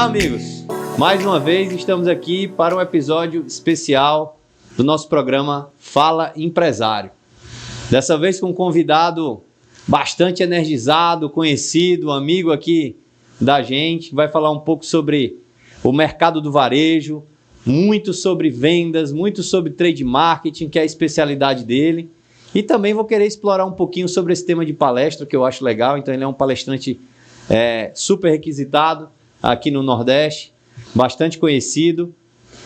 Olá, amigos! Mais uma vez estamos aqui para um episódio especial do nosso programa Fala Empresário. Dessa vez com um convidado bastante energizado, conhecido, amigo aqui da gente, que vai falar um pouco sobre o mercado do varejo, muito sobre vendas, muito sobre trade marketing, que é a especialidade dele. E também vou querer explorar um pouquinho sobre esse tema de palestra, que eu acho legal. Então ele é um palestrante super requisitado aqui no Nordeste, bastante conhecido.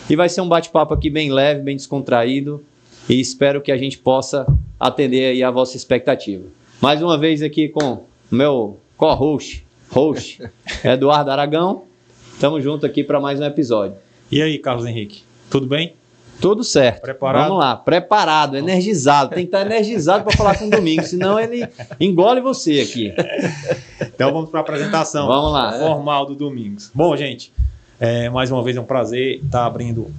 E vai ser um bate-papo aqui bem leve, bem descontraído. E espero que a gente possa atender aí a vossa expectativa. Mais uma vez aqui com o meu co-host, Eduardo Aragão. Estamos juntos aqui para mais um episódio. E aí, Carlos Henrique, tudo bem? Tudo certo. Preparado? Vamos lá, preparado, energizado. Tem que estar energizado para falar com o Domingos, senão ele engole você aqui. Então vamos para a apresentação. Vamos lá. Formal do Domingos. Bom, gente, mais uma vez é um prazer estar abrindo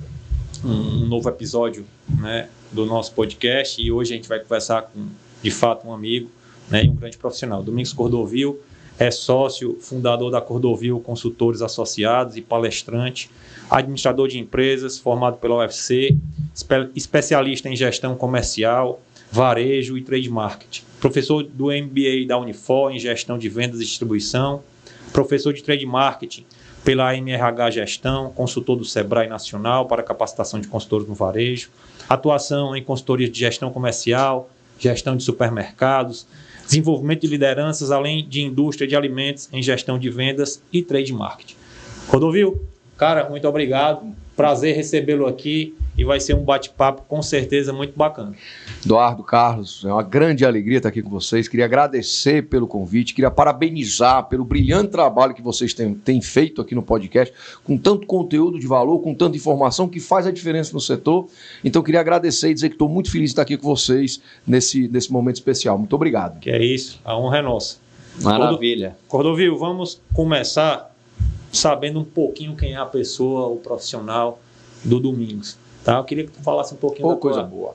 um novo episódio, né, do nosso podcast. E hoje a gente vai conversar com, de fato, um amigo, né, e um grande profissional. Domingos Cordovil é sócio, fundador da Cordovil Consultores Associados e palestrante, administrador de empresas, formado pela UFC, especialista em gestão comercial, varejo e trade marketing. Professor do MBA da Unifor em gestão de vendas e distribuição, professor de trade marketing pela MRH Gestão, consultor do Sebrae Nacional para capacitação de consultores no varejo, atuação em consultorias de gestão comercial, gestão de supermercados, desenvolvimento de lideranças, além de indústria de alimentos em gestão de vendas e trade marketing. Cordovil, cara, muito obrigado. Prazer recebê-lo aqui e vai ser um bate-papo com certeza muito bacana. Eduardo, Carlos, é uma grande alegria estar aqui com vocês. Queria agradecer pelo convite, queria parabenizar pelo brilhante trabalho que vocês têm feito aqui no podcast, com tanto conteúdo de valor, com tanta informação que faz a diferença no setor. Então, queria agradecer e dizer que estou muito feliz de estar aqui com vocês nesse momento especial. Muito obrigado. Que é isso, a honra é nossa. Maravilha. Cordovil, vamos começar sabendo um pouquinho quem é a pessoa, o profissional do Domingos. Tá? Eu queria que tu falasse um pouquinho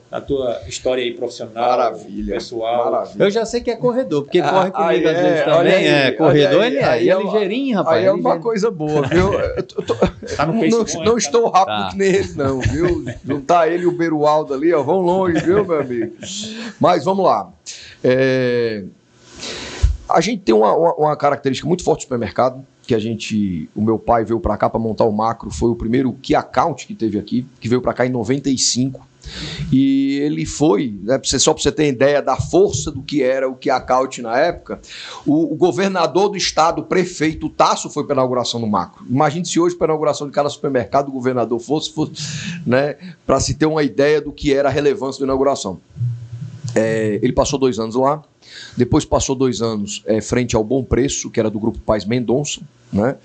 da tua história aí profissional, maravilha, pessoal. Maravilha. Eu já sei que é corredor, porque corre comigo às vezes também. Corredor ele é. Ele é ligeirinho, rapaz. Aí é uma coisa boa, viu? Tá no não estou rápido que nem ele, não, viu? Não tá ele e o Berualdo ali, ó, vão longe, viu, meu amigo? Mas vamos lá. A gente tem uma característica muito forte do supermercado, que o meu pai veio para cá para montar o Macro, foi o primeiro Key Account que teve aqui, que veio para cá em 95, e ele foi, né, só para você ter ideia da força do que era o Key Account na época, o governador do estado, o prefeito, o Tasso, foi para a inauguração do Macro. Imagine se hoje para a inauguração de cada supermercado o governador fosse né, para se ter uma ideia do que era a relevância da inauguração. Ele passou 2 anos lá, depois passou 2 anos frente ao Bom Preço, que era do Grupo Paz Mendonça, né?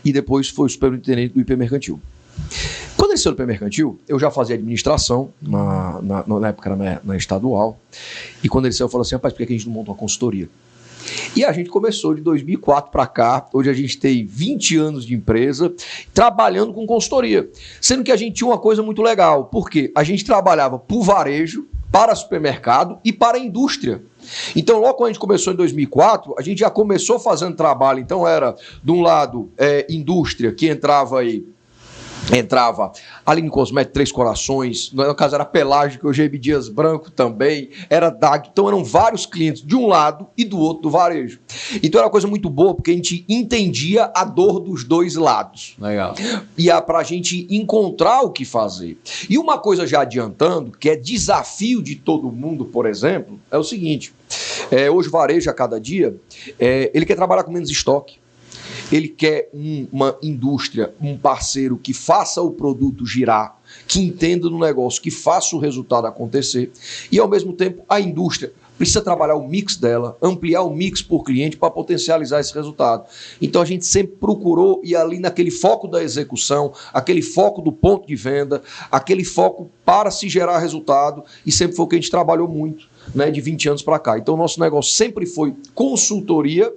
E depois foi o superintendente do IP Mercantil. Quando ele saiu do IP Mercantil, eu já fazia administração, na época era na estadual, e quando ele saiu, eu falei assim, rapaz, por que a gente não monta uma consultoria? E a gente começou de 2004 para cá, hoje a gente tem 20 anos de empresa, trabalhando com consultoria, sendo que a gente tinha uma coisa muito legal, porque a gente trabalhava por varejo, para supermercado e para a indústria. Então, logo quando a gente começou em 2004, a gente já começou fazendo trabalho. Então, era, de um lado, indústria, que entrava Aline Cosméticos, Três Corações, no caso era Pelágico, hoje é M. Dias Branco também, era DAG, então eram vários clientes de um lado e do outro do varejo. Então era uma coisa muito boa, porque a gente entendia a dor dos dois lados. Legal. E para a gente encontrar o que fazer. E uma coisa já adiantando, que é desafio de todo mundo, por exemplo, é o seguinte, hoje o varejo a cada dia, ele quer trabalhar com menos estoque. Ele quer uma indústria, um parceiro que faça o produto girar, que entenda do negócio, que faça o resultado acontecer. E, ao mesmo tempo, a indústria precisa trabalhar o mix dela, ampliar o mix por cliente para potencializar esse resultado. Então, a gente sempre procurou ir ali naquele foco da execução, aquele foco do ponto de venda, aquele foco para se gerar resultado, e sempre foi o que a gente trabalhou muito, né, de 20 anos para cá. Então, o nosso negócio sempre foi consultoria.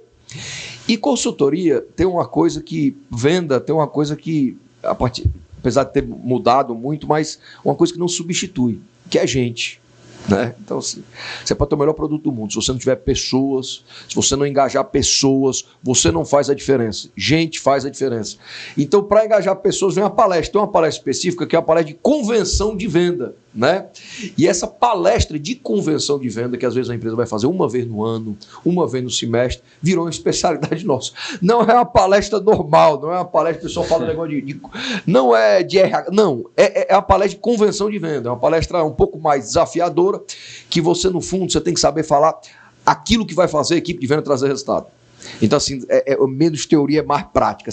E consultoria tem uma coisa que, venda tem uma coisa que, apesar de ter mudado muito, mas uma coisa que não substitui, que é gente. Né? Então, assim, você pode ter o melhor produto do mundo. Se você não tiver pessoas, se você não engajar pessoas, você não faz a diferença. Gente faz a diferença. Então, para engajar pessoas, vem uma palestra. Tem uma palestra específica que é a palestra de convenção de venda. Né? E essa palestra de convenção de venda, que às vezes a empresa vai fazer uma vez no ano, uma vez no semestre, virou uma especialidade nossa. Não é uma palestra normal, não é uma palestra que o pessoal fala negócio não é de RH, não, é uma palestra de convenção de venda, é uma palestra um pouco mais desafiadora, que você, no fundo, você tem que saber falar aquilo que vai fazer a equipe de venda trazer resultado. Então, assim, menos teoria, mais prática.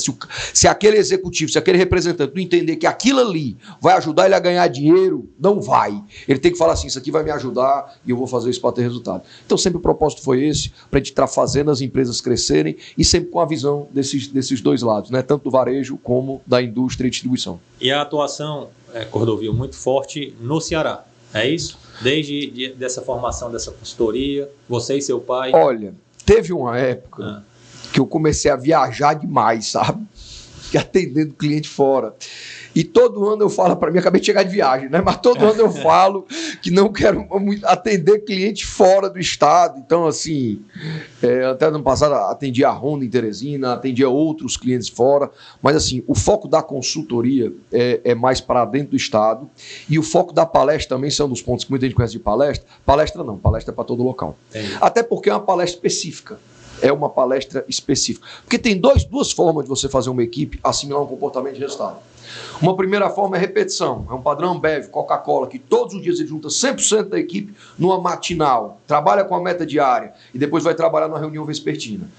Se aquele executivo, se aquele representante não entender que aquilo ali vai ajudar ele a ganhar dinheiro, não vai. Ele tem que falar assim, isso aqui vai me ajudar e eu vou fazer isso para ter resultado. Então, sempre o propósito foi esse, para a gente estar fazendo as empresas crescerem e sempre com a visão desses dois lados, né? Tanto do varejo como da indústria e distribuição. E a atuação, Cordovil, muito forte no Ceará, é isso? Desde dessa formação, dessa consultoria, você e seu pai... Olha... Teve uma época que eu comecei a viajar demais, sabe? Atendendo cliente fora. E todo ano eu falo para mim, acabei de chegar de viagem, né? Mas todo ano eu falo que não quero atender cliente fora do estado. Então, assim, até no ano passado atendi a Honda em Teresina, atendi a outros clientes fora. Mas, assim, o foco da consultoria é mais para dentro do estado. E o foco da palestra também são dos pontos que muita gente conhece de palestra. Palestra não, palestra é para todo local. Entendi. Até porque é uma palestra específica. É uma palestra específica. Porque tem duas formas de você fazer uma equipe assimilar um comportamento de resultado. Uma primeira forma é repetição. É um padrão Ambev, Coca-Cola, que todos os dias ele junta 100% da equipe numa matinal, trabalha com a meta diária e depois vai trabalhar numa reunião vespertina.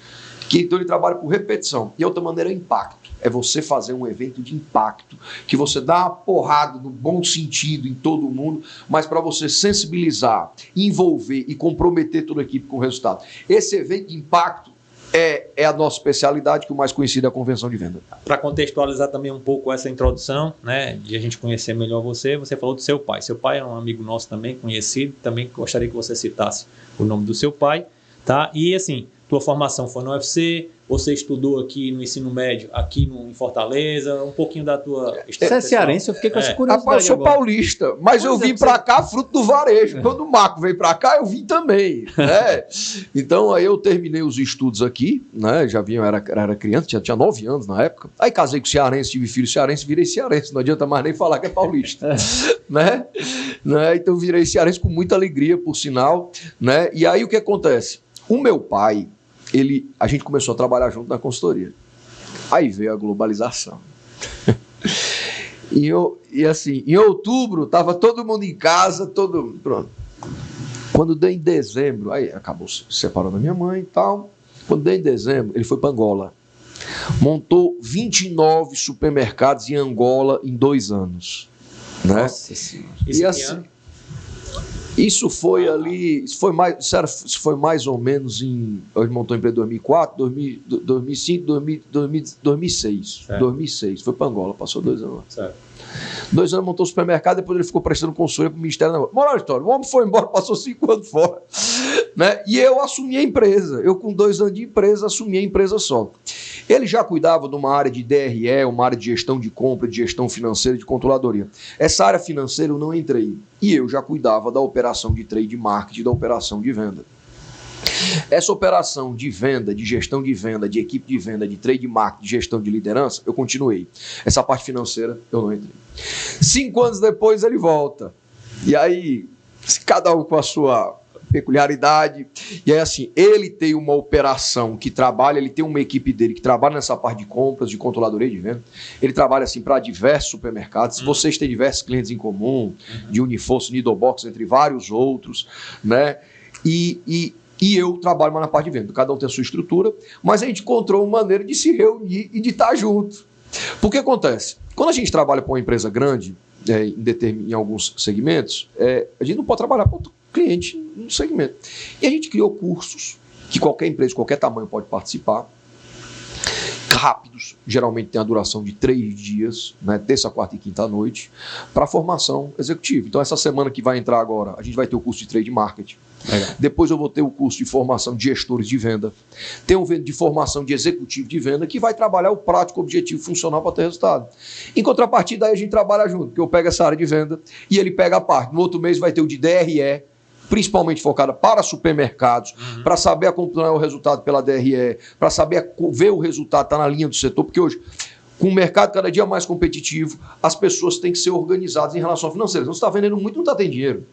Então ele trabalha por repetição. E a outra maneira é impacto. É você fazer um evento de impacto, que você dá uma porrada no bom sentido em todo mundo, mas para você sensibilizar, envolver e comprometer toda a equipe com o resultado. Esse evento de impacto é a nossa especialidade, que o mais conhecido é a convenção de venda. Para contextualizar também um pouco essa introdução, né, de a gente conhecer melhor você falou do seu pai. Seu pai é um amigo nosso também, conhecido, também gostaria que você citasse o nome do seu pai, tá? E assim, tua formação foi no UFC, você estudou aqui no ensino médio, aqui em Fortaleza, um pouquinho da tua... Você é cearense? Eu fiquei com essa curiosidade. Rapaz, eu sou agora. paulista, mas eu vim para cá fruto do varejo. Quando o Marco veio para cá, eu vim também. Né? Então, aí eu terminei os estudos aqui, né? Já vinha, eu era criança, tinha 9 anos na época. Aí casei com cearense, tive filho cearense, virei cearense. Não adianta mais nem falar que é paulista. Né? Então, virei cearense com muita alegria, por sinal. Né? E aí, o que acontece? O meu pai... a gente começou a trabalhar junto na consultoria. Aí veio a globalização. E assim, em outubro, estava todo mundo em casa, pronto. Quando deu em dezembro, aí acabou se separando da minha mãe e tal. Quando deu em dezembro, ele foi para Angola. Montou 29 supermercados em Angola em 2 anos. Né? Nossa Senhora. E assim... Isso foi mais ou menos ele montou a empresa em 2004, 2005, 2006. Certo. 2006, foi para Angola, passou 2 anos lá. Certo. 2 anos montou o supermercado, depois ele ficou prestando consultoria para o Ministério da Moral da história, o homem foi embora, passou 5 anos fora. Né? E eu assumi a empresa. Eu, com 2 anos de empresa, assumi a empresa só. Ele já cuidava de uma área de DRE, uma área de gestão de compra, de gestão financeira, de controladoria. Essa área financeira eu não entrei. E eu já cuidava da operação de trade marketing, da operação de venda. Essa operação de venda, de gestão de venda, de equipe de venda, de trade marketing, de gestão de liderança, eu continuei. Essa parte financeira eu não entrei. 5 anos depois ele volta. E aí, cada um com a sua peculiaridade. E aí, assim, ele tem uma operação que trabalha, ele tem uma equipe dele que trabalha nessa parte de compras, de controladoria de venda. Ele trabalha, assim, para diversos supermercados. Vocês têm diversos clientes em comum, de Unifosso, Nidobox, entre vários outros, né? E eu trabalho mais na parte de venda. Cada um tem a sua estrutura, mas a gente encontrou uma maneira de se reunir e de estar junto. Porque acontece? Quando a gente trabalha com uma empresa grande, em alguns segmentos, a gente não pode trabalhar para outro cliente no segmento. E a gente criou cursos que qualquer empresa, de qualquer tamanho pode participar, rápidos, geralmente tem a duração de 3 dias, né, terça, quarta e quinta à noite, para formação executiva. Então, essa semana que vai entrar agora, a gente vai ter o curso de trade marketing. Legal. Depois eu vou ter o curso de formação de gestores de venda. Tem um de formação de executivo de venda que vai trabalhar o prático, objetivo funcional para ter resultado. Em contrapartida, aí a gente trabalha junto, porque eu pego essa área de venda e ele pega a parte. No outro mês vai ter o de DRE, principalmente focada para supermercados, para saber acompanhar o resultado pela DRE, para saber ver o resultado, está na linha do setor, porque hoje, com o mercado cada dia mais competitivo, as pessoas têm que ser organizadas em relação ao financeiro. Não está vendendo muito, não está tendo dinheiro.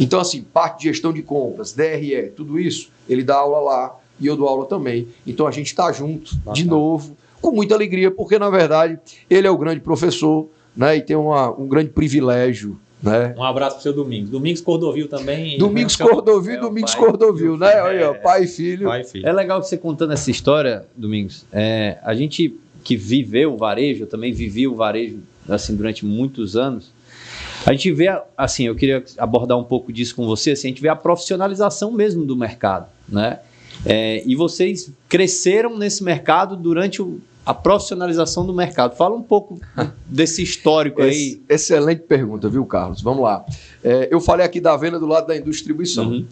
Então, assim, parte de gestão de compras, DRE, tudo isso, ele dá aula lá e eu dou aula também. Então, a gente está junto, de novo, com muita alegria, porque, na verdade, ele é o grande professor, né, e tem um grande privilégio. Né? Um abraço para o seu Domingos. Domingos Cordovil também. Domingos Cordovil e Domingos Cordovil, né? Olha, pai e filho. É legal você contando essa história, Domingos. A gente que viveu o varejo, eu também vivi o varejo assim, durante muitos anos. A gente vê, assim, eu queria abordar um pouco disso com você, assim, a gente vê a profissionalização mesmo do mercado, né? E vocês cresceram nesse mercado durante a profissionalização do mercado. Fala um pouco desse histórico aí. Excelente pergunta, viu, Carlos? Vamos lá. Eu falei aqui da venda do lado da indústria e distribuição.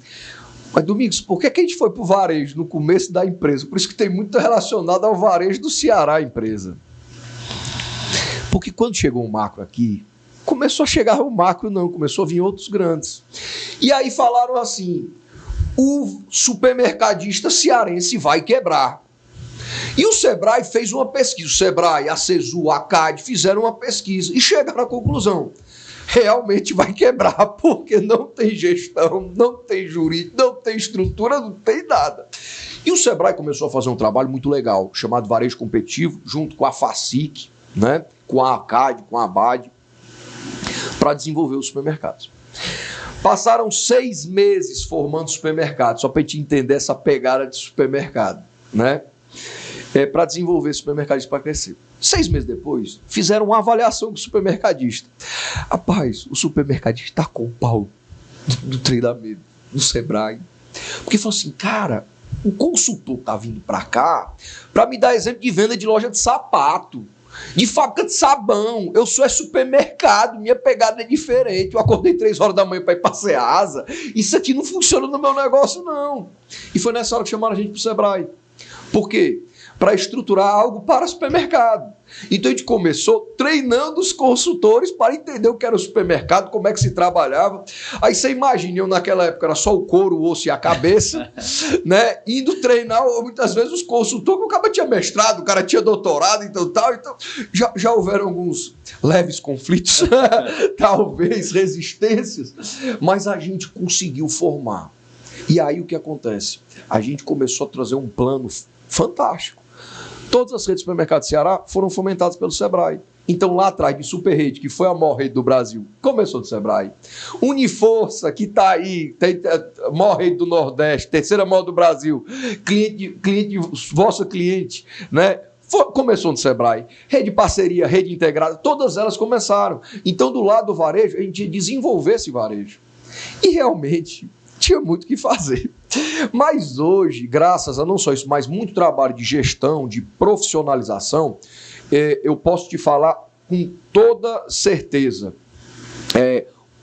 Mas, Domingos, por que a gente foi para o varejo no começo da empresa? Por isso que tem muito relacionado ao varejo do Ceará, a empresa. Porque quando chegou o macro aqui, começou a chegar o macro não, começou a vir outros grandes. E aí falaram assim, o supermercadista cearense vai quebrar. E o Sebrae fez uma pesquisa, o Sebrae, a Cesu, a CAD fizeram uma pesquisa e chegaram à conclusão, realmente vai quebrar, porque não tem gestão, não tem jurídico, não tem estrutura, não tem nada. E o Sebrae começou a fazer um trabalho muito legal, chamado Varejo Competitivo, junto com a FACIC, né, com a CAD, com a ABAD, para desenvolver os supermercados. Passaram 6 meses formando supermercados, só para a gente entender essa pegada de supermercado, né? Para desenvolver supermercadista para crescer. 6 meses depois, fizeram uma avaliação com o supermercadista. Rapaz, o supermercadista está com o pau do treinamento, do Sebrae. Porque falou assim, cara, o consultor está vindo para cá para me dar exemplo de venda de loja de sapato, de fábrica de sabão. Eu sou supermercado, minha pegada é diferente. Eu acordei 3 horas da manhã para ir para Ceasa. Isso aqui não funciona no meu negócio, não. E foi nessa hora que chamaram a gente para o Sebrae. Por quê? Para estruturar algo para supermercado. Então a gente começou treinando os consultores para entender o que era o supermercado, como é que se trabalhava. Aí você imagina, eu naquela época era só o couro, o osso e a cabeça, né? Indo treinar muitas vezes os consultores, que o cara tinha mestrado, o cara tinha doutorado, então já houveram alguns leves conflitos, talvez resistências, mas a gente conseguiu formar. E aí o que acontece? A gente começou a trazer um plano fantástico. Todas as redes de supermercado do Ceará foram fomentadas pelo Sebrae. Então, lá atrás de Superrede, que foi a maior rede do Brasil, começou do Sebrae. Uniforça, que está aí, tem a maior rede do Nordeste, terceira maior do Brasil, vossa cliente, né? Começou no Sebrae. Rede parceria, rede integrada, todas elas começaram. Então, do lado do varejo, a gente ia desenvolver esse varejo. E realmente tinha muito o que fazer. Mas hoje, graças a não só isso, mas muito trabalho de gestão, de profissionalização, eu posso te falar com toda certeza,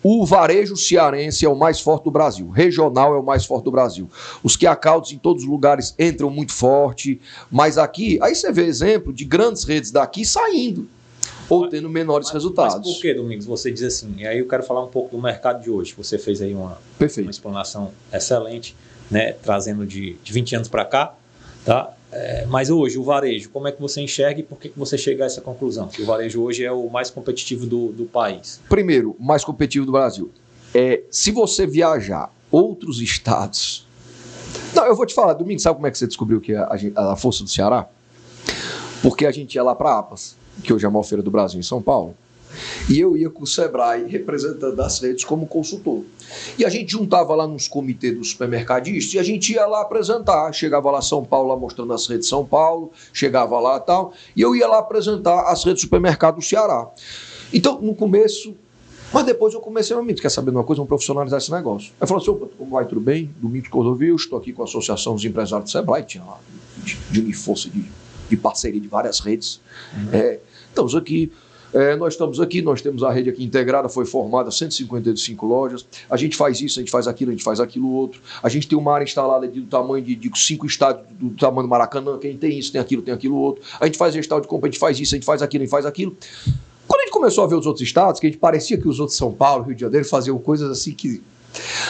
o varejo cearense é o mais forte do Brasil, regional é o mais forte do Brasil. Os key accounts em todos os lugares entram muito forte, mas aqui, aí você vê exemplo de grandes redes daqui saindo, ou tendo menores resultados. Mas por que, Domingos, você diz assim? E aí eu quero falar um pouco do mercado de hoje. Você fez aí uma explanação excelente, né, trazendo de 20 anos para cá, tá? Mas hoje, o varejo, como é que você enxerga e por que você chega a essa conclusão? Que o varejo hoje é o mais competitivo do país. Primeiro, mais competitivo do Brasil. Se você viajar outros estados... Não, eu vou te falar, Domingos, sabe como é que você descobriu que a força do Ceará? Porque a gente ia lá para APAS, que hoje é a maior feira do Brasil em São Paulo, e eu ia com o Sebrae representando as redes como consultor. E a gente juntava lá nos comitês dos supermercadistas e a gente ia lá apresentar. Chegava lá São Paulo, lá mostrando as redes de São Paulo, chegava lá e tal, e eu ia lá apresentar as redes de supermercado do Ceará. Então, no começo, mas depois eu comecei, meu amigo, quer saber de uma coisa? Vamos profissionalizar esse negócio. Aí falou assim, opa, como vai, tudo bem? Domingos Cordovil, estou aqui com a Associação dos Empresários do Sebrae, tinha lá de uniforça, de parceria de várias redes. Estamos aqui. Nós estamos aqui, nós temos a rede aqui integrada, foi formada 155 lojas, a gente faz isso, a gente faz aquilo outro, a gente tem uma área instalada do tamanho de 5 estádios do tamanho do Maracanã, quem tem isso, tem aquilo outro, a gente faz gestão de compra, a gente faz isso, a gente faz aquilo. Quando a gente começou a ver os outros estados, que a gente parecia que os outros São Paulo, Rio de Janeiro, faziam coisas assim que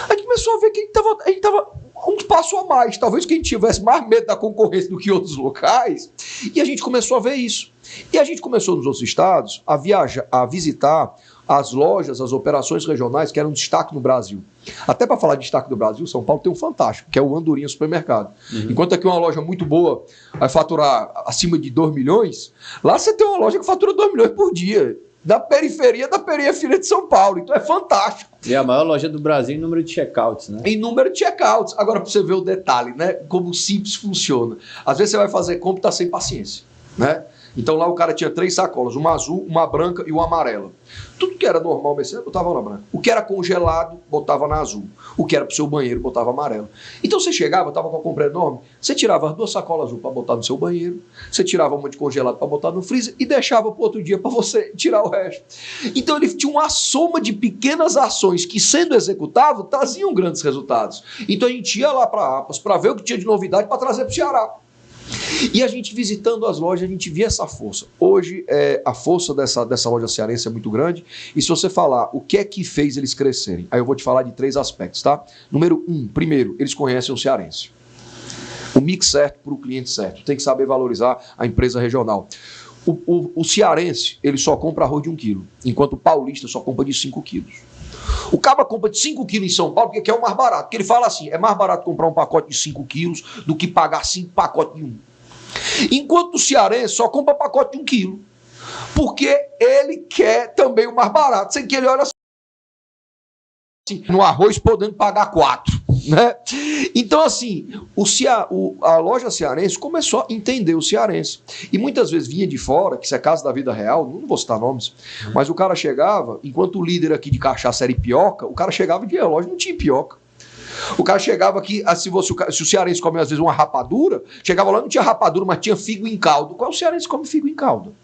A gente começou a ver que a gente estava um passo a mais. Talvez que a gente tivesse mais medo da concorrência do que outros locais. E a gente começou a ver isso. E a gente começou nos outros estados a viajar, a visitar as lojas, as operações regionais que eram destaque no Brasil. Até para falar de destaque do Brasil, São Paulo tem um fantástico, que é o Andorinha Supermercado. Enquanto aqui uma loja muito boa vai faturar acima de 2 milhões, lá você tem uma loja que fatura 2 milhões por dia. Da periferia de São Paulo. Então é fantástico. E a maior loja do Brasil em número de checkouts, né? Em número de checkouts. Agora, para você ver o detalhe, né? Como simples funciona. Às vezes você vai fazer compra e está sem paciência, né? Então lá o cara tinha 3 sacolas, uma azul, uma branca e uma amarela. Tudo que era normal, botava na branca. O que era congelado, botava na azul. O que era pro seu banheiro, botava amarelo. Então você chegava, tava com a compra enorme, você tirava as 2 sacolas azul para botar no seu banheiro, você tirava uma de congelado para botar no freezer e deixava pro outro dia para você tirar o resto. Então ele tinha uma soma de pequenas ações que, sendo executadas, traziam grandes resultados. Então a gente ia lá para Apas para ver o que tinha de novidade para trazer pro Ceará. E a gente visitando as lojas, a gente via essa força. Hoje, a força dessa loja cearense é muito grande. E se você falar o que é que fez eles crescerem, aí eu vou te falar de 3 aspectos, tá? Número 1, primeiro, eles conhecem o cearense. O mix certo para o cliente certo. Tem que saber valorizar a empresa regional. O cearense, ele só compra arroz de 1 quilo, enquanto o paulista só compra de 5 quilos. O cara compra de 5 quilos em São Paulo porque é o mais barato. Porque ele fala assim, é mais barato comprar um pacote de 5 quilos do que pagar 5 pacotes de 1. Enquanto o cearense só compra pacote de 1 quilo. Porque ele quer também o mais barato. Sem que ele olha assim, no arroz podendo pagar 4. Né? Então, assim, a loja cearense começou a entender o cearense. E muitas vezes vinha de fora, que isso é caso da vida real, não vou citar nomes, mas o cara chegava, enquanto o líder aqui de cachaça era Ipioca, o cara chegava e dizia, a loja não tinha Ipioca. O cara chegava aqui, se o cearense come às vezes uma rapadura, chegava lá, não tinha rapadura, mas tinha figo em caldo. Qual cearense come figo em caldo?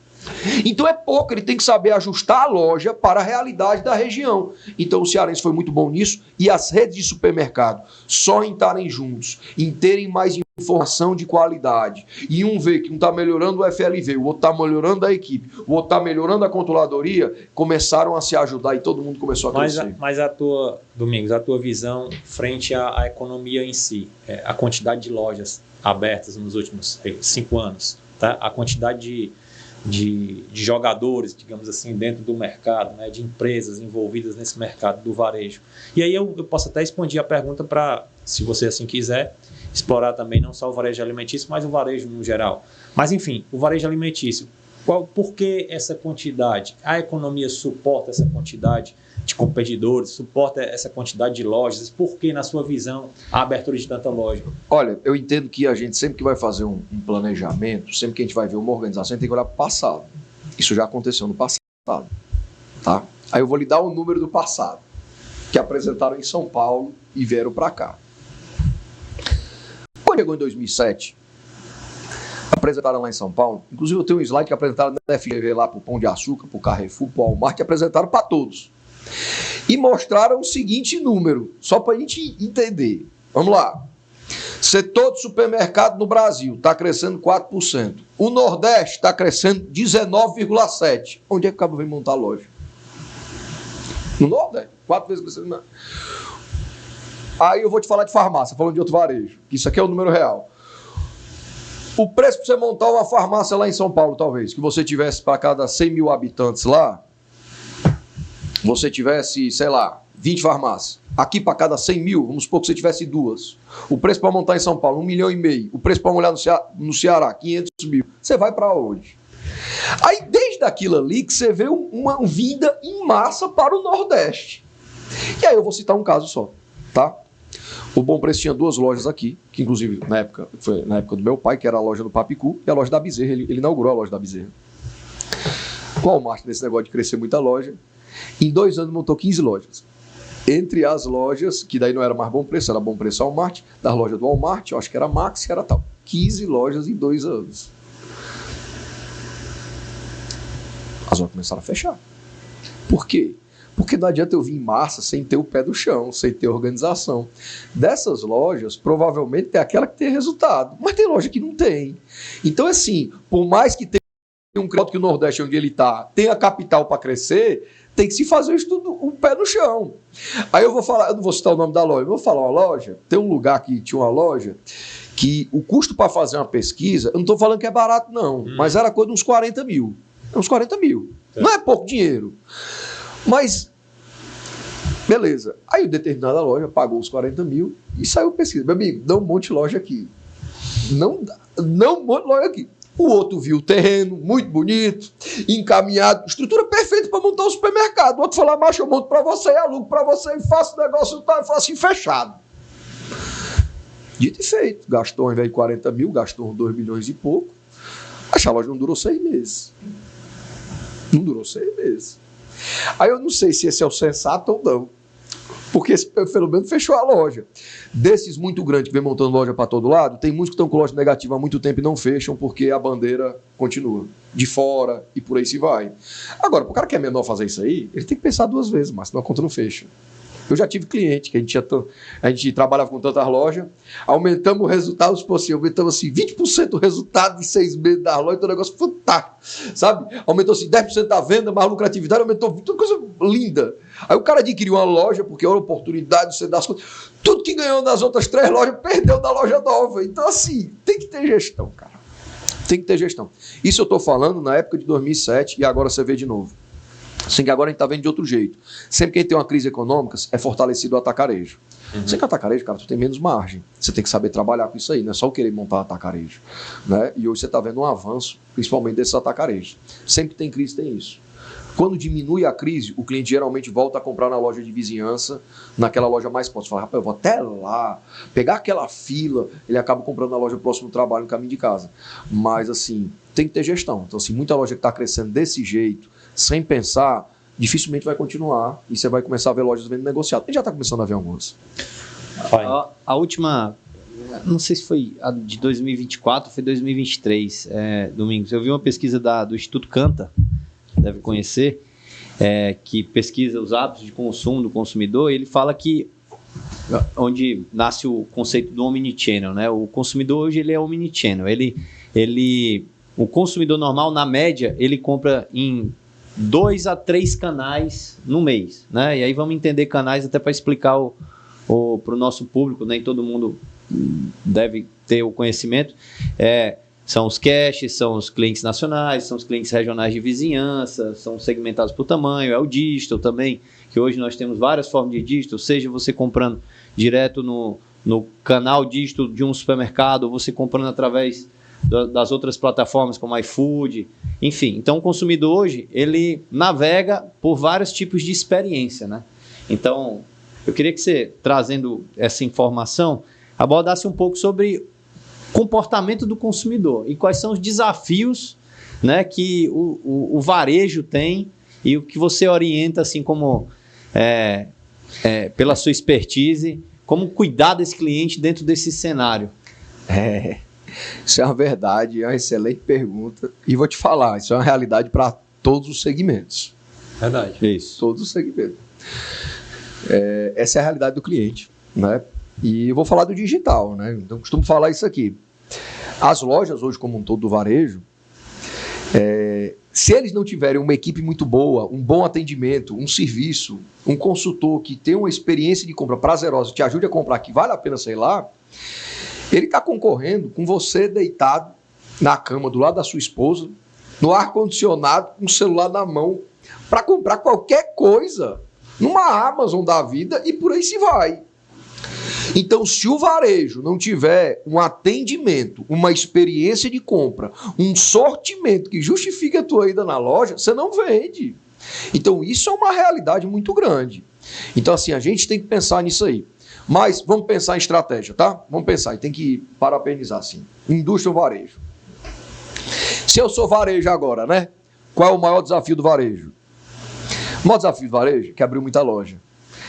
Então é pouco, ele tem que saber ajustar a loja para a realidade da região. Então o cearense foi muito bom nisso, e as redes de supermercado, só em estarem juntos, em terem mais informação de qualidade, e um vê que um está melhorando o FLV, o outro está melhorando a equipe, o outro está melhorando a controladoria, começaram a se ajudar e todo mundo começou a crescer. Mas Domingos, a tua visão frente à economia em si, a quantidade de lojas abertas nos últimos 5 anos, tá? A quantidade de jogadores, digamos assim, dentro do mercado, né, de empresas envolvidas nesse mercado do varejo. E aí eu posso até expandir a pergunta para, se você assim quiser, explorar também não só o varejo alimentício, mas o varejo no geral. Mas enfim, o varejo alimentício, por que essa quantidade? A economia suporta essa quantidade de competidores, suporta essa quantidade de lojas? Por que, na sua visão, a abertura de tanta loja? Olha, eu entendo que a gente, sempre que vai fazer um planejamento, sempre que a gente vai ver uma organização, a gente tem que olhar para o passado. Isso já aconteceu no passado. Tá? Aí eu vou lhe dar o número do passado, que apresentaram em São Paulo e vieram para cá. Quando chegou em 2007, apresentaram lá em São Paulo, inclusive eu tenho um slide que apresentaram na FGV lá para o Pão de Açúcar, para o Carrefour, para o Walmart, que apresentaram para todos. E mostraram o seguinte número, só para a gente entender. Vamos lá. Setor de supermercado no Brasil está crescendo 4%. O Nordeste está crescendo 19,7%. Onde é que o cabo vem montar a loja? No Nordeste. 4 vezes crescendo. Aí eu vou te falar de farmácia, falando de outro varejo, que isso aqui é o número real. O preço para você montar uma farmácia lá em São Paulo, talvez, que você tivesse para cada 100 mil habitantes lá, você tivesse, sei lá, 20 farmácias. Aqui para cada 100 mil, vamos supor que você tivesse 2. O preço para montar em São Paulo, 1,5 milhão. O preço para molhar no Ceará, 500 mil. Você vai para onde? Aí, desde aquilo ali, que você vê uma vinda em massa para o Nordeste. E aí eu vou citar um caso só, tá? O Bom Preço tinha 2 lojas aqui, que inclusive foi na época do meu pai, que era a loja do Papicu, e a loja da Bezerra. Ele inaugurou a loja da Bezerra. O Walmart, nesse negócio de crescer muita loja, em 2 anos montou 15 lojas. Entre as lojas, que daí não era mais Bom Preço, era Bom Preço Walmart, da loja do Walmart, eu acho que era Max, que era tal. 15 lojas em 2 anos. As lojas começaram a fechar. Por quê? Porque não adianta eu vir em massa sem ter o pé do chão, sem ter organização. Dessas lojas, provavelmente tem aquela que tem resultado, mas tem loja que não tem. Então, assim, por mais que tenha um crédito que o Nordeste, onde ele está, tenha capital para crescer, tem que se fazer o estudo, um pé no chão. Aí eu vou falar, eu não vou citar o nome da loja, eu vou falar uma loja, tem um lugar que tinha uma loja que o custo para fazer uma pesquisa, eu não estou falando que é barato não, mas era coisa de uns 40 mil. Uns 40 mil. Não é pouco dinheiro. Mas, beleza. Aí determinada loja pagou os 40 mil e saiu pesquisa. Meu amigo, dá um monte de loja aqui. Não um monte de loja aqui. O outro viu o terreno, muito bonito, encaminhado, estrutura perfeita para montar um supermercado. O outro falou, macho, eu monto para você, alugo para você e faço o negócio, tá? Eu falo assim, fechado. Dito e feito. Gastou, ao invés de 40 mil, gastou uns 2 milhões e pouco. A loja não durou 6 meses. Não durou 6 meses. Aí eu não sei se esse é o sensato ou não. Porque esse, pelo menos, fechou a loja. Desses muito grandes que vem montando loja para todo lado, tem muitos que estão com loja negativa há muito tempo e não fecham porque a bandeira continua de fora e por aí se vai. Agora, para o cara que é menor fazer isso aí, ele tem que pensar 2 vezes, mas senão a conta não fecha. Eu já tive cliente que a gente trabalhava com tantas lojas, aumentamos o resultado, tipo assim, aumentamos assim, 20% o resultado em 6 meses da loja, então o negócio fantástico, sabe? Aumentou assim 10% da venda, mais lucratividade, aumentou tudo, coisa linda. Aí o cara adquiriu uma loja, porque era oportunidade, você dá as contas, tudo que ganhou nas outras 3 lojas, perdeu da loja nova. Então assim, tem que ter gestão, cara. Tem que ter gestão. Isso eu estou falando na época de 2007 e agora você vê de novo. Assim que agora a gente está vendo de outro jeito. Sempre que a gente tem uma crise econômica, é fortalecido o atacarejo. Você que atacarejo, cara, tu tem menos margem. Você tem que saber trabalhar com isso aí, não é só o querer montar atacarejo. Né? E hoje você está vendo um avanço, principalmente desses atacarejos. Sempre que tem crise, tem isso. Quando diminui a crise, o cliente geralmente volta a comprar na loja de vizinhança, naquela loja mais próxima. Fala, rapaz, eu vou até lá, pegar aquela fila, ele acaba comprando na loja próximo do trabalho, no caminho de casa. Mas, assim, tem que ter gestão. Então, assim, muita loja que está crescendo desse jeito, sem pensar, dificilmente vai continuar e você vai começar a ver lojas vendendo negociado. A gente já está começando a ver algumas. A última, não sei se foi a de 2024, foi 2023, Domingos. Eu vi uma pesquisa do Instituto Canta, deve conhecer, que pesquisa os hábitos de consumo do consumidor. Ele fala que, onde nasce o conceito do omnichannel, né? O consumidor hoje ele é omnichannel. O consumidor normal, na média, ele compra em 2 a 3 canais no mês, né? E aí vamos entender canais até para explicar para o nosso público, nem todo mundo deve ter o conhecimento. São os cash, são os clientes nacionais, são os clientes regionais de vizinhança, são segmentados por tamanho, é o digital também, que hoje nós temos várias formas de digital, seja você comprando direto no canal digital de um supermercado, ou você comprando através das outras plataformas como iFood, enfim. Então o consumidor hoje, ele navega por vários tipos de experiência, né? Então, eu queria que você, trazendo essa informação, abordasse um pouco sobre comportamento do consumidor e quais são os desafios, né, que o varejo tem e o que você orienta, assim como pela sua expertise, como cuidar desse cliente dentro desse cenário. Isso é uma verdade, é uma excelente pergunta e vou te falar, isso é uma realidade para todos os segmentos. Verdade. Isso. Todos os segmentos. Essa é a realidade do cliente, né? E eu vou falar do digital, né? Então, eu costumo falar isso aqui. As lojas hoje, como um todo do varejo, se eles não tiverem uma equipe muito boa, um bom atendimento, um serviço, um consultor que tenha uma experiência de compra prazerosa, te ajude a comprar, que vale a pena, sei lá, ele está concorrendo com você deitado na cama do lado da sua esposa, no ar-condicionado, com o celular na mão, para comprar qualquer coisa numa Amazon da vida e por aí se vai. Então, se o varejo não tiver um atendimento, uma experiência de compra, um sortimento que justifique a tua ida na loja, você não vende. Então, isso é uma realidade muito grande. Então, assim, a gente tem que pensar nisso aí. Mas vamos pensar em estratégia, tá? Vamos pensar, e tem que parabenizar, assim. Indústria ou varejo? Se eu sou varejo agora, né? Qual é o maior desafio do varejo? O maior desafio do varejo é que abriu muita loja.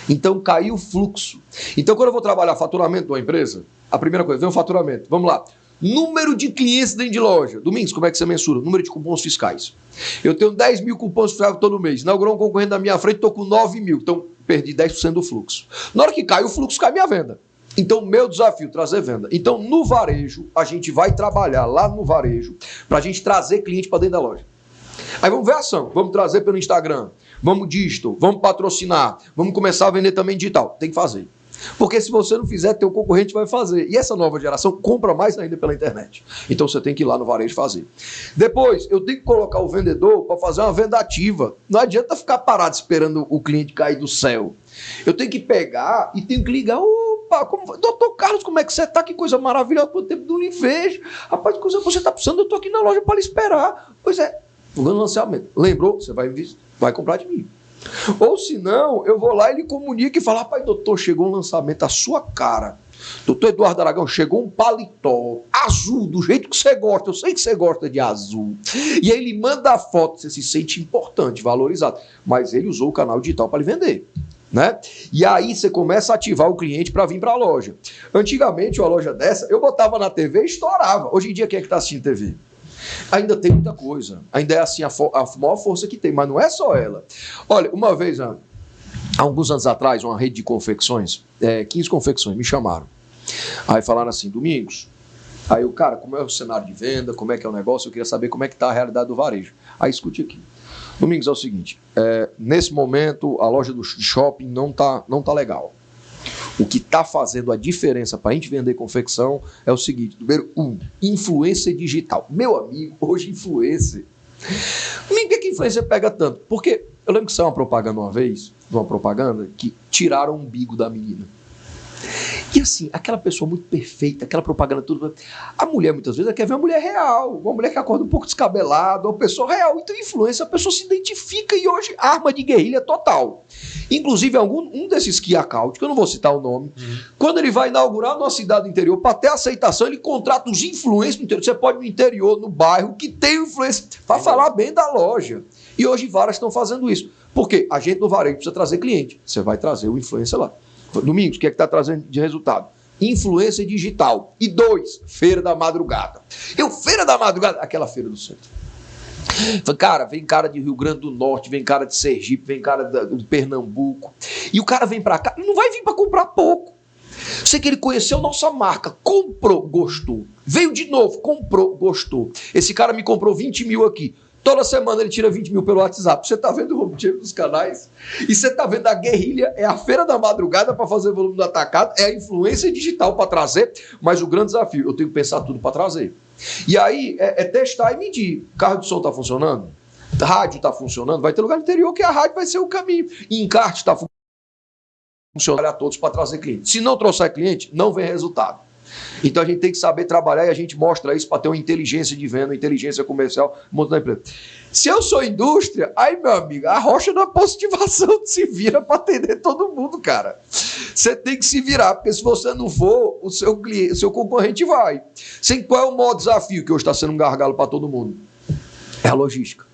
Então, caiu o fluxo. Então, quando eu vou trabalhar faturamento de uma empresa, a primeira coisa, vem o faturamento. Vamos lá. Número de clientes dentro de loja. Domingos, como é que você mensura? Número de cupons fiscais. Eu tenho 10 mil cupons fiscais todo mês. Inaugurou um concorrente na minha frente, estou com 9 mil. Então, perdi 10% do fluxo. Na hora que cai o fluxo, cai minha venda. Então, meu desafio, trazer venda. Então, no varejo, a gente vai trabalhar lá no varejo para a gente trazer cliente para dentro da loja. Aí vamos ver a ação, vamos trazer pelo Instagram, vamos digital, vamos patrocinar, vamos começar a vender também digital. Tem que fazer. Porque se você não fizer, teu concorrente vai fazer. E essa nova geração compra mais ainda pela internet. Então você tem que ir lá no varejo fazer. Depois, eu tenho que colocar o vendedor para fazer uma venda ativa. Não adianta ficar parado esperando o cliente cair do céu. Eu tenho que pegar e tenho que ligar. Opa, doutor Carlos, como é que você está? Que coisa maravilhosa, quanto tempo não lhe vejo. Rapaz, que coisa você está precisando, eu estou aqui na loja para lhe esperar. Pois é, vou no lançamento. Lembrou? Você vai comprar de mim. Ou se não, eu vou lá e ele comunica e fala: rapaz, doutor, chegou um lançamento à sua cara. Doutor Eduardo Aragão, chegou um paletó azul, do jeito que você gosta. Eu sei que você gosta de azul. E aí ele manda a foto, você se sente importante, valorizado. Mas ele usou o canal digital para lhe vender. Né? E aí você começa a ativar o cliente para vir para a loja. Antigamente, uma loja dessa, eu botava na TV e estourava. Hoje em dia, quem é que está assistindo TV? Ainda tem muita coisa. Ainda é assim a maior força que tem, mas não é só ela. Olha, uma vez, há alguns anos atrás, uma rede de confecções, 15 confecções, me chamaram. Aí falaram assim: Domingos, aí o cara, como é o cenário de venda, como é que é o negócio, eu queria saber como é que está a realidade do varejo. Aí escute aqui. Domingos, é o seguinte, nesse momento a loja do shopping não tá legal. O que está fazendo a diferença para a gente vender confecção é o seguinte: número 1, influência digital. Meu amigo, hoje influência. Nem que influência pega tanto. Porque eu lembro que saiu uma propaganda uma vez, que tiraram o umbigo da menina. E assim, aquela pessoa muito perfeita, aquela propaganda tudo. A mulher muitas vezes quer ver uma mulher real, uma mulher que acorda um pouco descabelada, uma pessoa real. Então, influência, a pessoa se identifica e hoje arma de guerrilha total. Inclusive, um desses key account, que eu não vou citar o nome, quando ele vai inaugurar na cidade do interior, para ter aceitação, ele contrata os influencers no interior. Você pode ir no interior, no bairro, que tem influência, para falar bem da loja. E hoje várias estão fazendo isso. Porque a gente no varejo precisa trazer cliente. Você vai trazer o influencer lá. Domingos, o que é que está trazendo de resultado? Influência digital. E 2, feira da madrugada. Feira da madrugada, aquela feira do centro. Cara, vem cara de Rio Grande do Norte, vem cara de Sergipe, vem cara do Pernambuco. E o cara vem para cá, ele não vai vir para comprar pouco. Sei que ele conheceu nossa marca, comprou, gostou. Veio de novo, comprou, gostou. Esse cara me comprou 20 mil aqui. Toda semana ele tira 20 mil pelo WhatsApp. Você está vendo o objetivo dos canais? E você está vendo a guerrilha, é a feira da madrugada para fazer volume do atacado, é a influência digital para trazer, mas o grande desafio, eu tenho que pensar tudo para trazer. E aí, é testar e medir. Carro de som está funcionando? Rádio está funcionando? Vai ter lugar no interior que a rádio vai ser o caminho. E encarte está funcionando a todos para trazer cliente. Se não trouxer cliente, não vem resultado. Então a gente tem que saber trabalhar e a gente mostra isso para ter uma inteligência de venda, uma inteligência comercial, montando a empresa. Se eu sou indústria, aí, meu amigo, a rocha da positivação se vira para atender todo mundo, cara. Você tem que se virar, porque se você não for, o seu cliente, o seu concorrente vai. Sem qual é o maior desafio que hoje está sendo um gargalo para todo mundo? É a logística.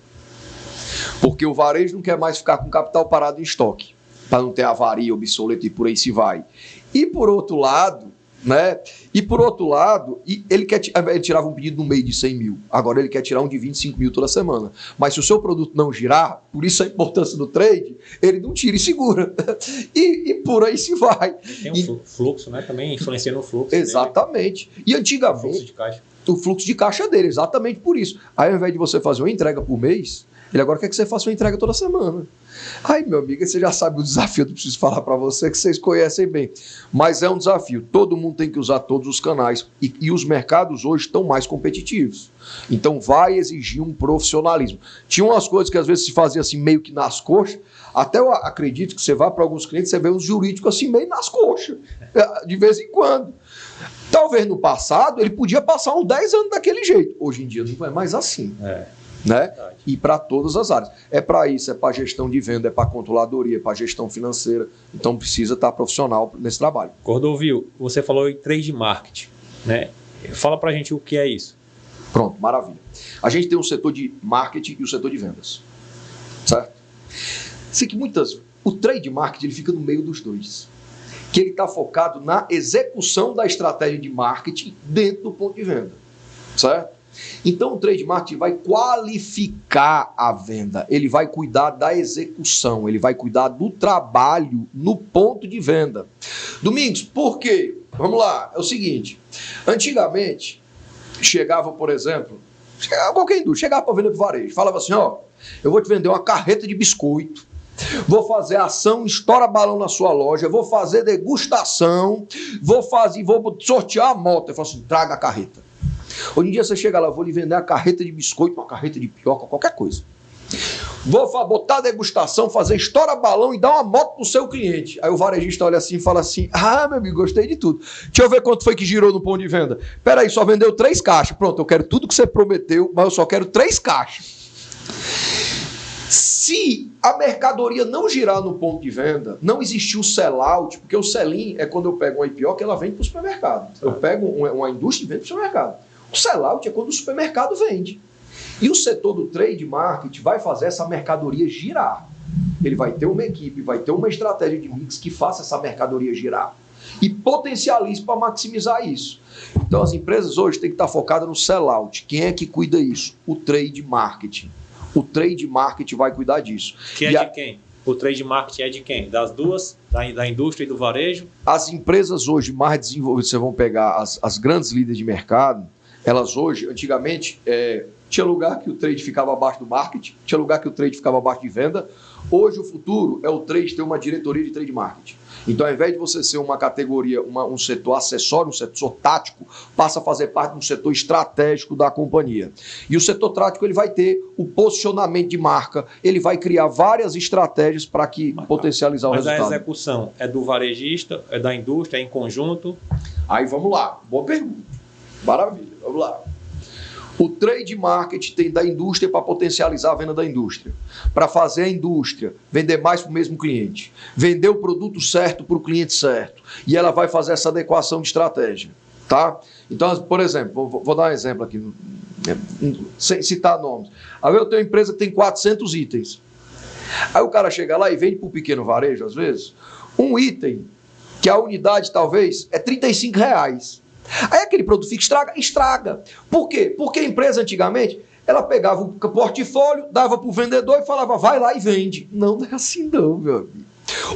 Porque o varejo não quer mais ficar com capital parado em estoque, para não ter avaria, obsoleto e por aí se vai. E por outro lado, ele tirava um pedido no meio de 100 mil. Agora ele quer tirar um de 25 mil toda semana. Mas se o seu produto não girar, por isso a importância do trade, ele não tira e segura. E por aí se vai. Tem um fluxo, né? Também influencia no fluxo. Exatamente. Dele. E antigamente, o fluxo de caixa dele, exatamente por isso. Aí ao invés de você fazer uma entrega por mês, ele agora quer que você faça uma entrega toda semana. Ai, meu amigo, você já sabe o desafio, eu não preciso falar para você, que vocês conhecem bem. Mas é um desafio, todo mundo tem que usar todos os canais. E os mercados hoje estão mais competitivos. Então vai exigir um profissionalismo. Tinha umas coisas que às vezes se fazia assim meio que nas coxas. Até eu acredito que você vai para alguns clientes, você vê uns jurídicos assim meio nas coxas, de vez em quando. Talvez no passado ele podia passar uns 10 anos daquele jeito. Hoje em dia não é mais assim. Né? E para todas as áreas. É para isso, é para gestão de venda, é para controladoria, é para gestão financeira. Então precisa estar profissional nesse trabalho. Cordovil, você falou em trade marketing, né? Fala para a gente o que é isso. Pronto, maravilha. A gente tem um setor de marketing e o setor de vendas. Certo? Sei que o trade marketing ele fica no meio dos dois. Que ele está focado na execução da estratégia de marketing dentro do ponto de venda. Certo? Então o trade marketing vai qualificar a venda, ele vai cuidar da execução, ele vai cuidar do trabalho no ponto de venda. Domingos, por quê? Vamos lá, é o seguinte, antigamente chegava, por exemplo, qualquer indústria, chegava para vender para o varejo, falava assim, ó, eu vou te vender uma carreta de biscoito, vou fazer ação, estoura balão na sua loja, vou fazer degustação, vou sortear a moto. Eu falo assim, traga a carreta. Hoje em dia você chega lá, eu vou lhe vender a carreta de biscoito, uma carreta de pioca, qualquer coisa. Vou botar a degustação, fazer estoura balão e dar uma moto pro seu cliente. Aí o varejista olha assim e fala assim, meu amigo, gostei de tudo. Deixa eu ver quanto foi que girou no ponto de venda. Peraí, só vendeu 3 caixas. Pronto, eu quero tudo que você prometeu, mas eu só quero 3 caixas. Se a mercadoria não girar no ponto de venda, não existiu o sell-out, porque o sell-in é quando eu pego uma IPO que ela vende para o supermercado. Eu pego uma indústria e vendo para o supermercado. O sell-out é quando o supermercado vende. E o setor do trade market vai fazer essa mercadoria girar. Ele vai ter uma equipe, vai ter uma estratégia de mix que faça essa mercadoria girar. E potencialize para maximizar isso. Então as empresas hoje têm que estar focadas no sell-out. Quem é que cuida disso? O trade marketing. O trade marketing vai cuidar disso. Que é de quem? O trade marketing é de quem? Das duas? Da indústria e do varejo? As empresas hoje mais desenvolvidas, vocês vão pegar as grandes líderes de mercado, elas hoje, antigamente, tinha lugar que o trade ficava abaixo do marketing, tinha lugar que o trade ficava abaixo de venda. Hoje o futuro é o trade ter uma diretoria de trade marketing. Então, ao invés de você ser uma categoria, um setor acessório, um setor tático, passa a fazer parte de um setor estratégico da companhia. E o setor tático ele vai ter o posicionamento de marca, ele vai criar várias estratégias para potencializar o resultado. Mas a execução é do varejista, é da indústria, é em conjunto? Aí vamos lá, boa pergunta. Maravilha, vamos lá. O trade marketing tem da indústria para potencializar a venda da indústria, para fazer a indústria vender mais para o mesmo cliente, vender o produto certo para o cliente certo, e ela vai fazer essa adequação de estratégia, tá? Então, por exemplo, vou dar um exemplo aqui, sem citar nomes. Aí eu tenho uma empresa que tem 400 itens. Aí o cara chega lá e vende para o pequeno varejo, às vezes, um item que a unidade talvez é R$35. Aí aquele produto fica estraga. Por quê? Porque a empresa antigamente, ela pegava o portfólio, dava para o vendedor e falava, vai lá e vende. Não é assim não, meu amigo.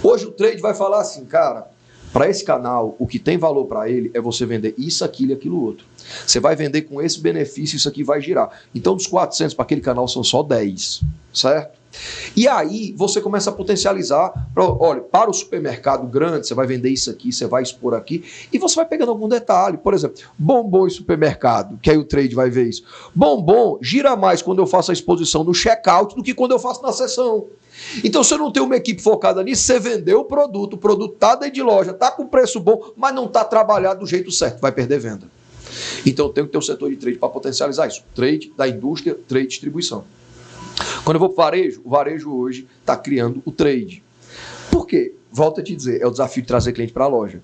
Hoje o trade vai falar assim, cara, para esse canal, o que tem valor para ele é você vender isso, aquilo e aquilo outro. Você vai vender com esse benefício, isso aqui vai girar. Então dos 400 para aquele canal são só 10, certo? E aí você começa a potencializar, olha, para o supermercado grande, você vai vender isso aqui, você vai expor aqui, e você vai pegando algum detalhe. Por exemplo, bombom em supermercado, que aí o trade vai ver isso. Bombom gira mais quando eu faço a exposição no checkout do que quando eu faço na sessão. Então, se eu não tenho uma equipe focada nisso, você vendeu o produto está dentro de loja, está com preço bom, mas não está trabalhado do jeito certo, vai perder venda. Então, eu tenho que ter um setor de trade para potencializar isso. Trade da indústria, trade distribuição. Quando eu vou para o varejo hoje está criando o trade. Por quê? Volto a te dizer, é o desafio de trazer cliente para a loja.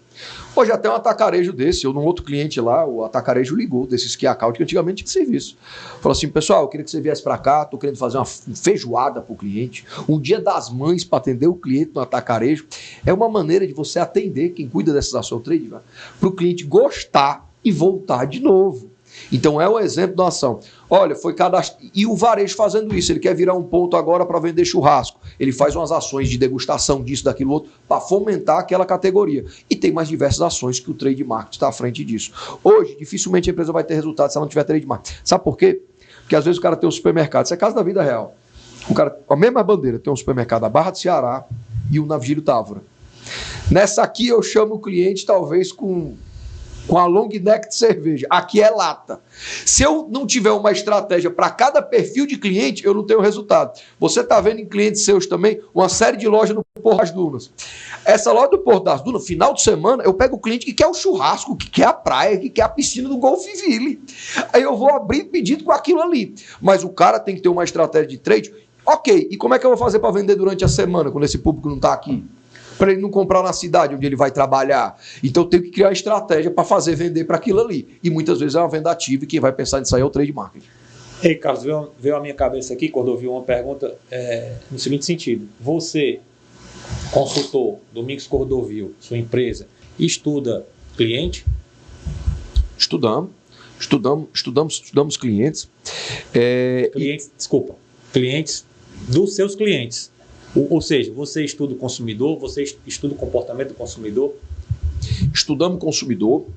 Hoje até um atacarejo desse, eu num outro cliente lá, o atacarejo ligou, desses que account que antigamente tinha serviço. Falou assim, pessoal, eu queria que você viesse para cá, estou querendo fazer uma feijoada para o cliente, um dia das mães para atender o cliente no atacarejo. É uma maneira de você atender quem cuida dessas ações trade, para o cliente gostar e voltar de novo. Então é um exemplo da ação. Olha, foi cadastrado. E o varejo fazendo isso, ele quer virar um ponto agora para vender churrasco. Ele faz umas ações de degustação disso, daquilo outro, para fomentar aquela categoria. E tem mais diversas ações que o trade marketing está à frente disso. Hoje, dificilmente a empresa vai ter resultado se ela não tiver trade marketing. Sabe por quê? Porque às vezes o cara tem um supermercado, isso é caso da vida real. O cara, com a mesma bandeira, tem um supermercado da Barra do Ceará e um na Vigílio Távora. Nessa aqui eu chamo o cliente talvez com a long neck de cerveja. Aqui é lata. Se eu não tiver uma estratégia para cada perfil de cliente, eu não tenho resultado. Você está vendo em clientes seus também uma série de lojas no Porto das Dunas. Essa loja do Porto das Dunas, final de semana, eu pego o cliente que quer o churrasco, que quer a praia, que quer a piscina do Golfville. Aí eu vou abrir pedido com aquilo ali. Mas o cara tem que ter uma estratégia de trade. Ok, e como é que eu vou fazer para vender durante a semana, quando esse público não está aqui? Para ele não comprar na cidade onde ele vai trabalhar. Então eu tenho que criar uma estratégia para fazer vender para aquilo ali. E muitas vezes é uma venda ativa e quem vai pensar nisso aí é o trade marketing. Ei, Carlos, veio à minha cabeça aqui quando eu vi uma pergunta no seguinte sentido. Você, consultor do Mix Cordovil, sua empresa, estuda cliente? Estudamos clientes. Clientes dos seus clientes. Ou seja, você estuda o consumidor, você estuda o comportamento do consumidor? Estudamos o consumidor,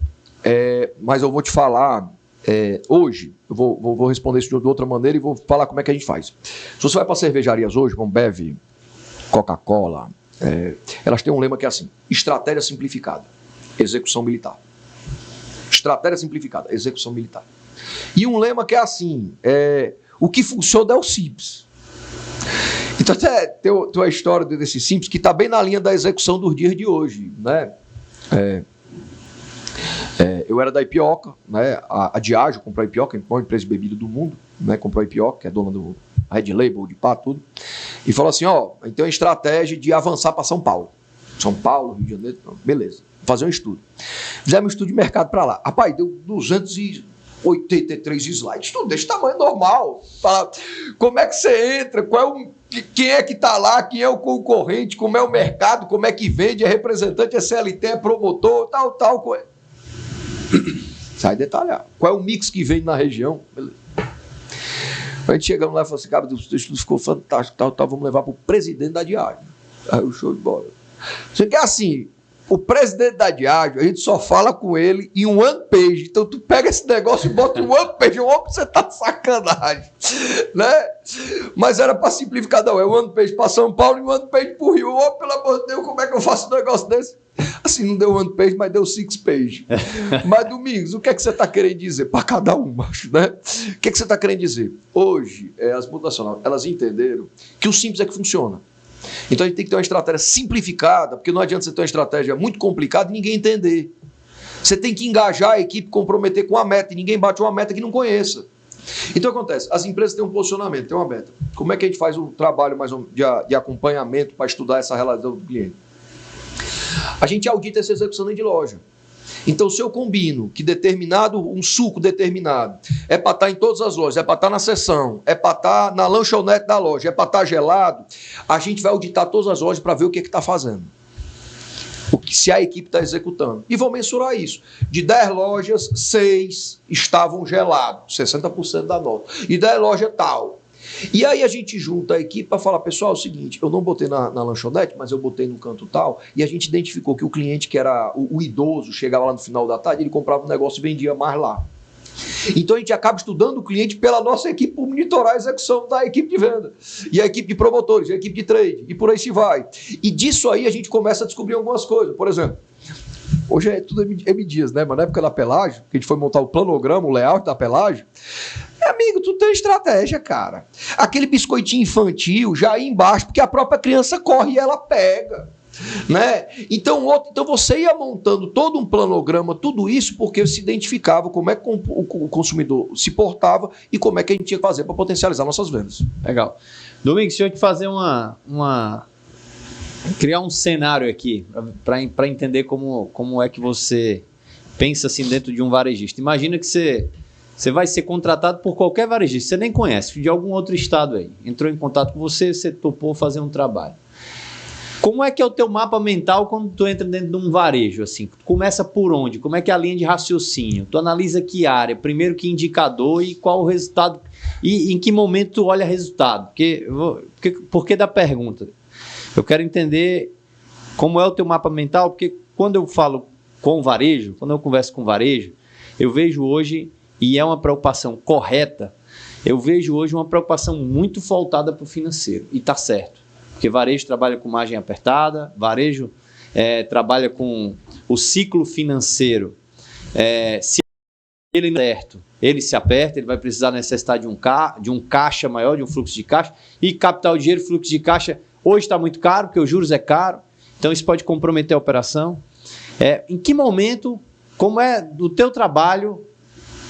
mas eu vou te falar, hoje, eu vou responder isso de outra maneira e vou falar como é que a gente faz. Se você vai para cervejarias hoje, como Bev, Coca-Cola, elas têm um lema que é assim: estratégia simplificada, execução militar. Estratégia simplificada, execução militar. E um lema que é assim: o que funciona é o simples. Então até tem uma história desse simples que está bem na linha da execução dos dias de hoje, né? Eu era da Ipioca, né? A Diageo comprou a Ipioca, a maior empresa de bebida do mundo, né? Comprou a Ipioca, que é dona do Red Label, de pá, tudo. E falou assim: ó, a gente tem uma estratégia de avançar para São Paulo. São Paulo, Rio de Janeiro, beleza. Vou fazer um estudo. Fizemos um estudo de mercado para lá. Rapaz, deu 283 slides, tudo desse tamanho normal. Fala, como é que você entra? Quem é que está lá? Quem é o concorrente? Como é o mercado? Como é que vende? É representante? É CLT? É promotor? Tal. Sai detalhar. Qual é o mix que vende na região? Beleza. A gente chegamos lá e falou assim: cara, o estudo ficou fantástico, tal, vamos levar para o presidente da Diageo. Aí o show de bola. Você quer assim, o presidente da Diageo, a gente só fala com ele em um one page. Então tu pega esse negócio e bota em one page. Você tá de sacanagem, né? Mas era para simplificar, não. É one page para São Paulo e one page para o Rio. Pelo amor de Deus, como é que eu faço um negócio desse? Assim, não deu one page, mas deu six page. Mas, Domingos, o que é que você está querendo dizer? Para cada um, macho, né? O que é que você está querendo dizer? Hoje, as multinacionais, elas entenderam que o simples é que funciona. Então a gente tem que ter uma estratégia simplificada, porque não adianta você ter uma estratégia muito complicada e ninguém entender. Você tem que engajar a equipe, comprometer com a meta, e ninguém bate uma meta que não conheça. Então acontece, as empresas têm um posicionamento, têm uma meta. Como é que a gente faz um trabalho mais de acompanhamento para estudar essa relação do cliente? A gente audita essa execução dentro de loja. Então, se eu combino que um suco determinado é para estar em todas as lojas, é para estar na seção, é para estar na lanchonete da loja, é para estar gelado, a gente vai auditar todas as lojas para ver o que está fazendo. Se a equipe está executando. E vou mensurar isso. De 10 lojas, 6 estavam gelados, 60% da nota. E 10 lojas tal. E aí a gente junta a equipe para falar: pessoal, é o seguinte, eu não botei na lanchonete, mas eu botei no canto tal, e a gente identificou que o cliente, que era o idoso, chegava lá no final da tarde, ele comprava um negócio e vendia mais lá. Então a gente acaba estudando o cliente pela nossa equipe por monitorar a execução da equipe de venda, e a equipe de promotores, e a equipe de trade, e por aí se vai. E disso aí a gente começa a descobrir algumas coisas. Por exemplo, hoje é tudo M dias, né? Mas na época da pelagem, que a gente foi montar o planograma, o layout da pelagem, amigo, tu tem estratégia, cara. Aquele biscoitinho infantil já aí embaixo, porque a própria criança corre e ela pega, né? Então você ia montando todo um planograma, tudo isso porque se identificava como é que o consumidor se portava e como é que a gente tinha que fazer para potencializar nossas vendas. Legal. Domingos, deixa eu te fazer criar um cenário aqui para entender como é que você pensa assim dentro de um varejista. Imagina que você vai ser contratado por qualquer varejista, você nem conhece, de algum outro estado aí. Entrou em contato com você, você topou fazer um trabalho. Como é que é o teu mapa mental quando tu entra dentro de um varejo? Assim? Tu começa por onde? Como é que é a linha de raciocínio? Tu analisa que área? Primeiro que indicador e qual o resultado? E em que momento tu olha resultado? Por que da pergunta? Eu quero entender como é o teu mapa mental, porque quando eu falo com varejo, quando eu converso com varejo, eu vejo hoje, e é uma preocupação correta, eu vejo hoje uma preocupação muito voltada para o financeiro. E está certo. Porque varejo trabalha com margem apertada, varejo trabalha com o ciclo financeiro. Se ele não é certo, ele se aperta, ele vai precisar necessitar de um caixa maior, de um fluxo de caixa. E capital de dinheiro, fluxo de caixa, hoje está muito caro, porque os juros é caro. Então isso pode comprometer a operação. Em que momento, como é do teu trabalho,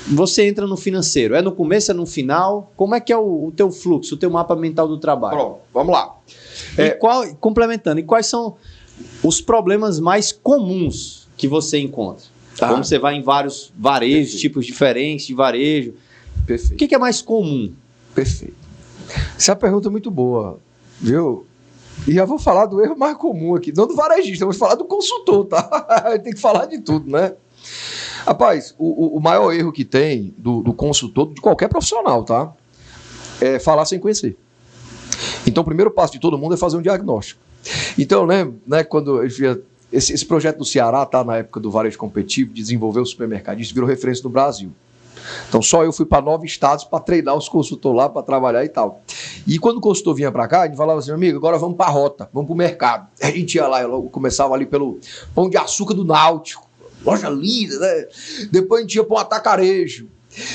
você entra no financeiro? É no começo, é no final? Como é que é o teu fluxo, o teu mapa mental do trabalho? Pronto, vamos lá. Complementando, e quais são os problemas mais comuns que você encontra? Como você vai em vários varejos, perfeito, tipos diferentes de varejo. Perfeito. O que é mais comum? Perfeito. Essa é uma pergunta muito boa, viu? E já vou falar do erro mais comum aqui, não do varejista, vou falar do consultor, tá? Tem que falar de tudo, né? Rapaz, o maior erro que tem do consultor, de qualquer profissional, tá? É falar sem conhecer. Então, o primeiro passo de todo mundo é fazer um diagnóstico. Então, né, quando esse projeto do Ceará, tá, na época do varejo competitivo, desenvolveu o supermercadista, virou referência no Brasil. Então só eu fui para 9 estados para treinar os consultores lá, para trabalhar e tal. E quando o consultor vinha para cá, a gente falava assim, amigo, agora vamos para a rota, vamos para o mercado. A gente ia lá, eu começava ali pelo Pão de Açúcar do Náutico, loja linda, né? Depois a gente ia para um atacarejo.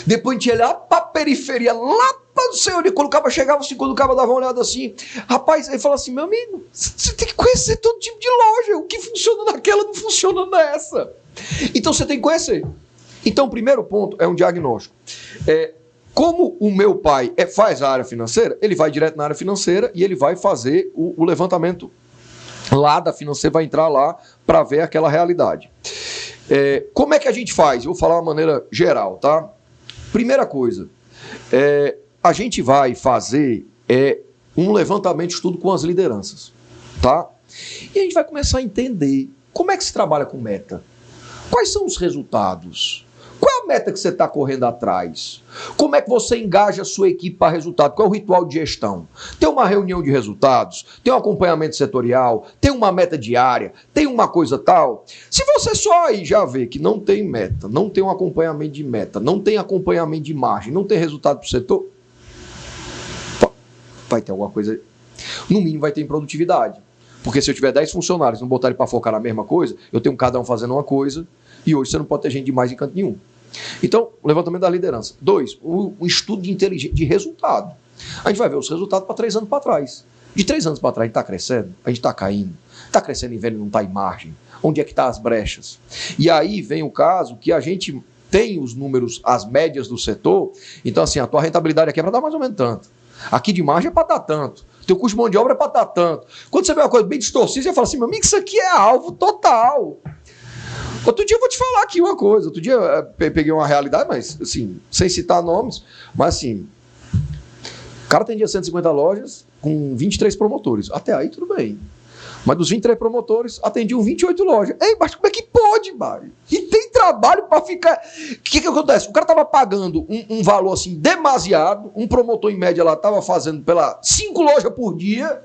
Depois a gente ia lá para a periferia, lá para não sei onde. Quando o cara chegava assim, quando o cara dava uma olhada assim, rapaz, ele falava assim, meu amigo, você tem que conhecer todo tipo de loja. O que funciona naquela não funciona nessa. Então você tem que conhecer. Então o primeiro ponto é um diagnóstico. Como o meu pai faz a área financeira, ele vai direto na área financeira e ele vai fazer o levantamento lá da financeira, vai entrar lá para ver aquela realidade. Como é que a gente faz? Eu vou falar de uma maneira geral, tá? Primeira coisa, a gente vai fazer um levantamento de estudo com as lideranças, tá? E a gente vai começar a entender como é que se trabalha com meta. Quais são os resultados? Qual é a meta que você está correndo atrás? Como é que você engaja a sua equipe para resultado? Qual é o ritual de gestão? Tem uma reunião de resultados? Tem um acompanhamento setorial? Tem uma meta diária? Tem uma coisa tal? Se você só aí já vê que não tem meta, não tem um acompanhamento de meta, não tem acompanhamento de margem, não tem resultado para o setor, vai ter alguma coisa, no mínimo vai ter improdutividade. Porque se eu tiver 10 funcionários e não botar ele para focar na mesma coisa, eu tenho cada um fazendo uma coisa, e hoje você não pode ter gente demais em canto nenhum. Então, o levantamento da liderança. 2, o estudo de resultado. A gente vai ver os resultados para 3 anos para trás. De 3 anos para trás, a gente está crescendo, a gente está caindo. Está crescendo em venda e não está em margem. Onde é que estão as brechas? E aí vem o caso que a gente tem os números, as médias do setor. Então, assim, a tua rentabilidade aqui é para dar mais ou menos tanto. Aqui de margem é para dar tanto. Teu custo de mão de obra é para dar tanto. Quando você vê uma coisa bem distorcida, você fala assim, meu amigo, isso aqui é alvo total. Outro dia eu vou te falar aqui uma coisa. Outro dia eu peguei uma realidade, mas assim, sem citar nomes, mas assim, o cara atendia 150 lojas com 23 promotores. Até aí tudo bem. Mas dos 23 promotores, atendiam 28 lojas. Ei, mas como é que pode, Mário? E tem trabalho para ficar... O que acontece? O cara estava pagando um valor assim demasiado, um promotor em média lá estava fazendo 5 lojas por dia,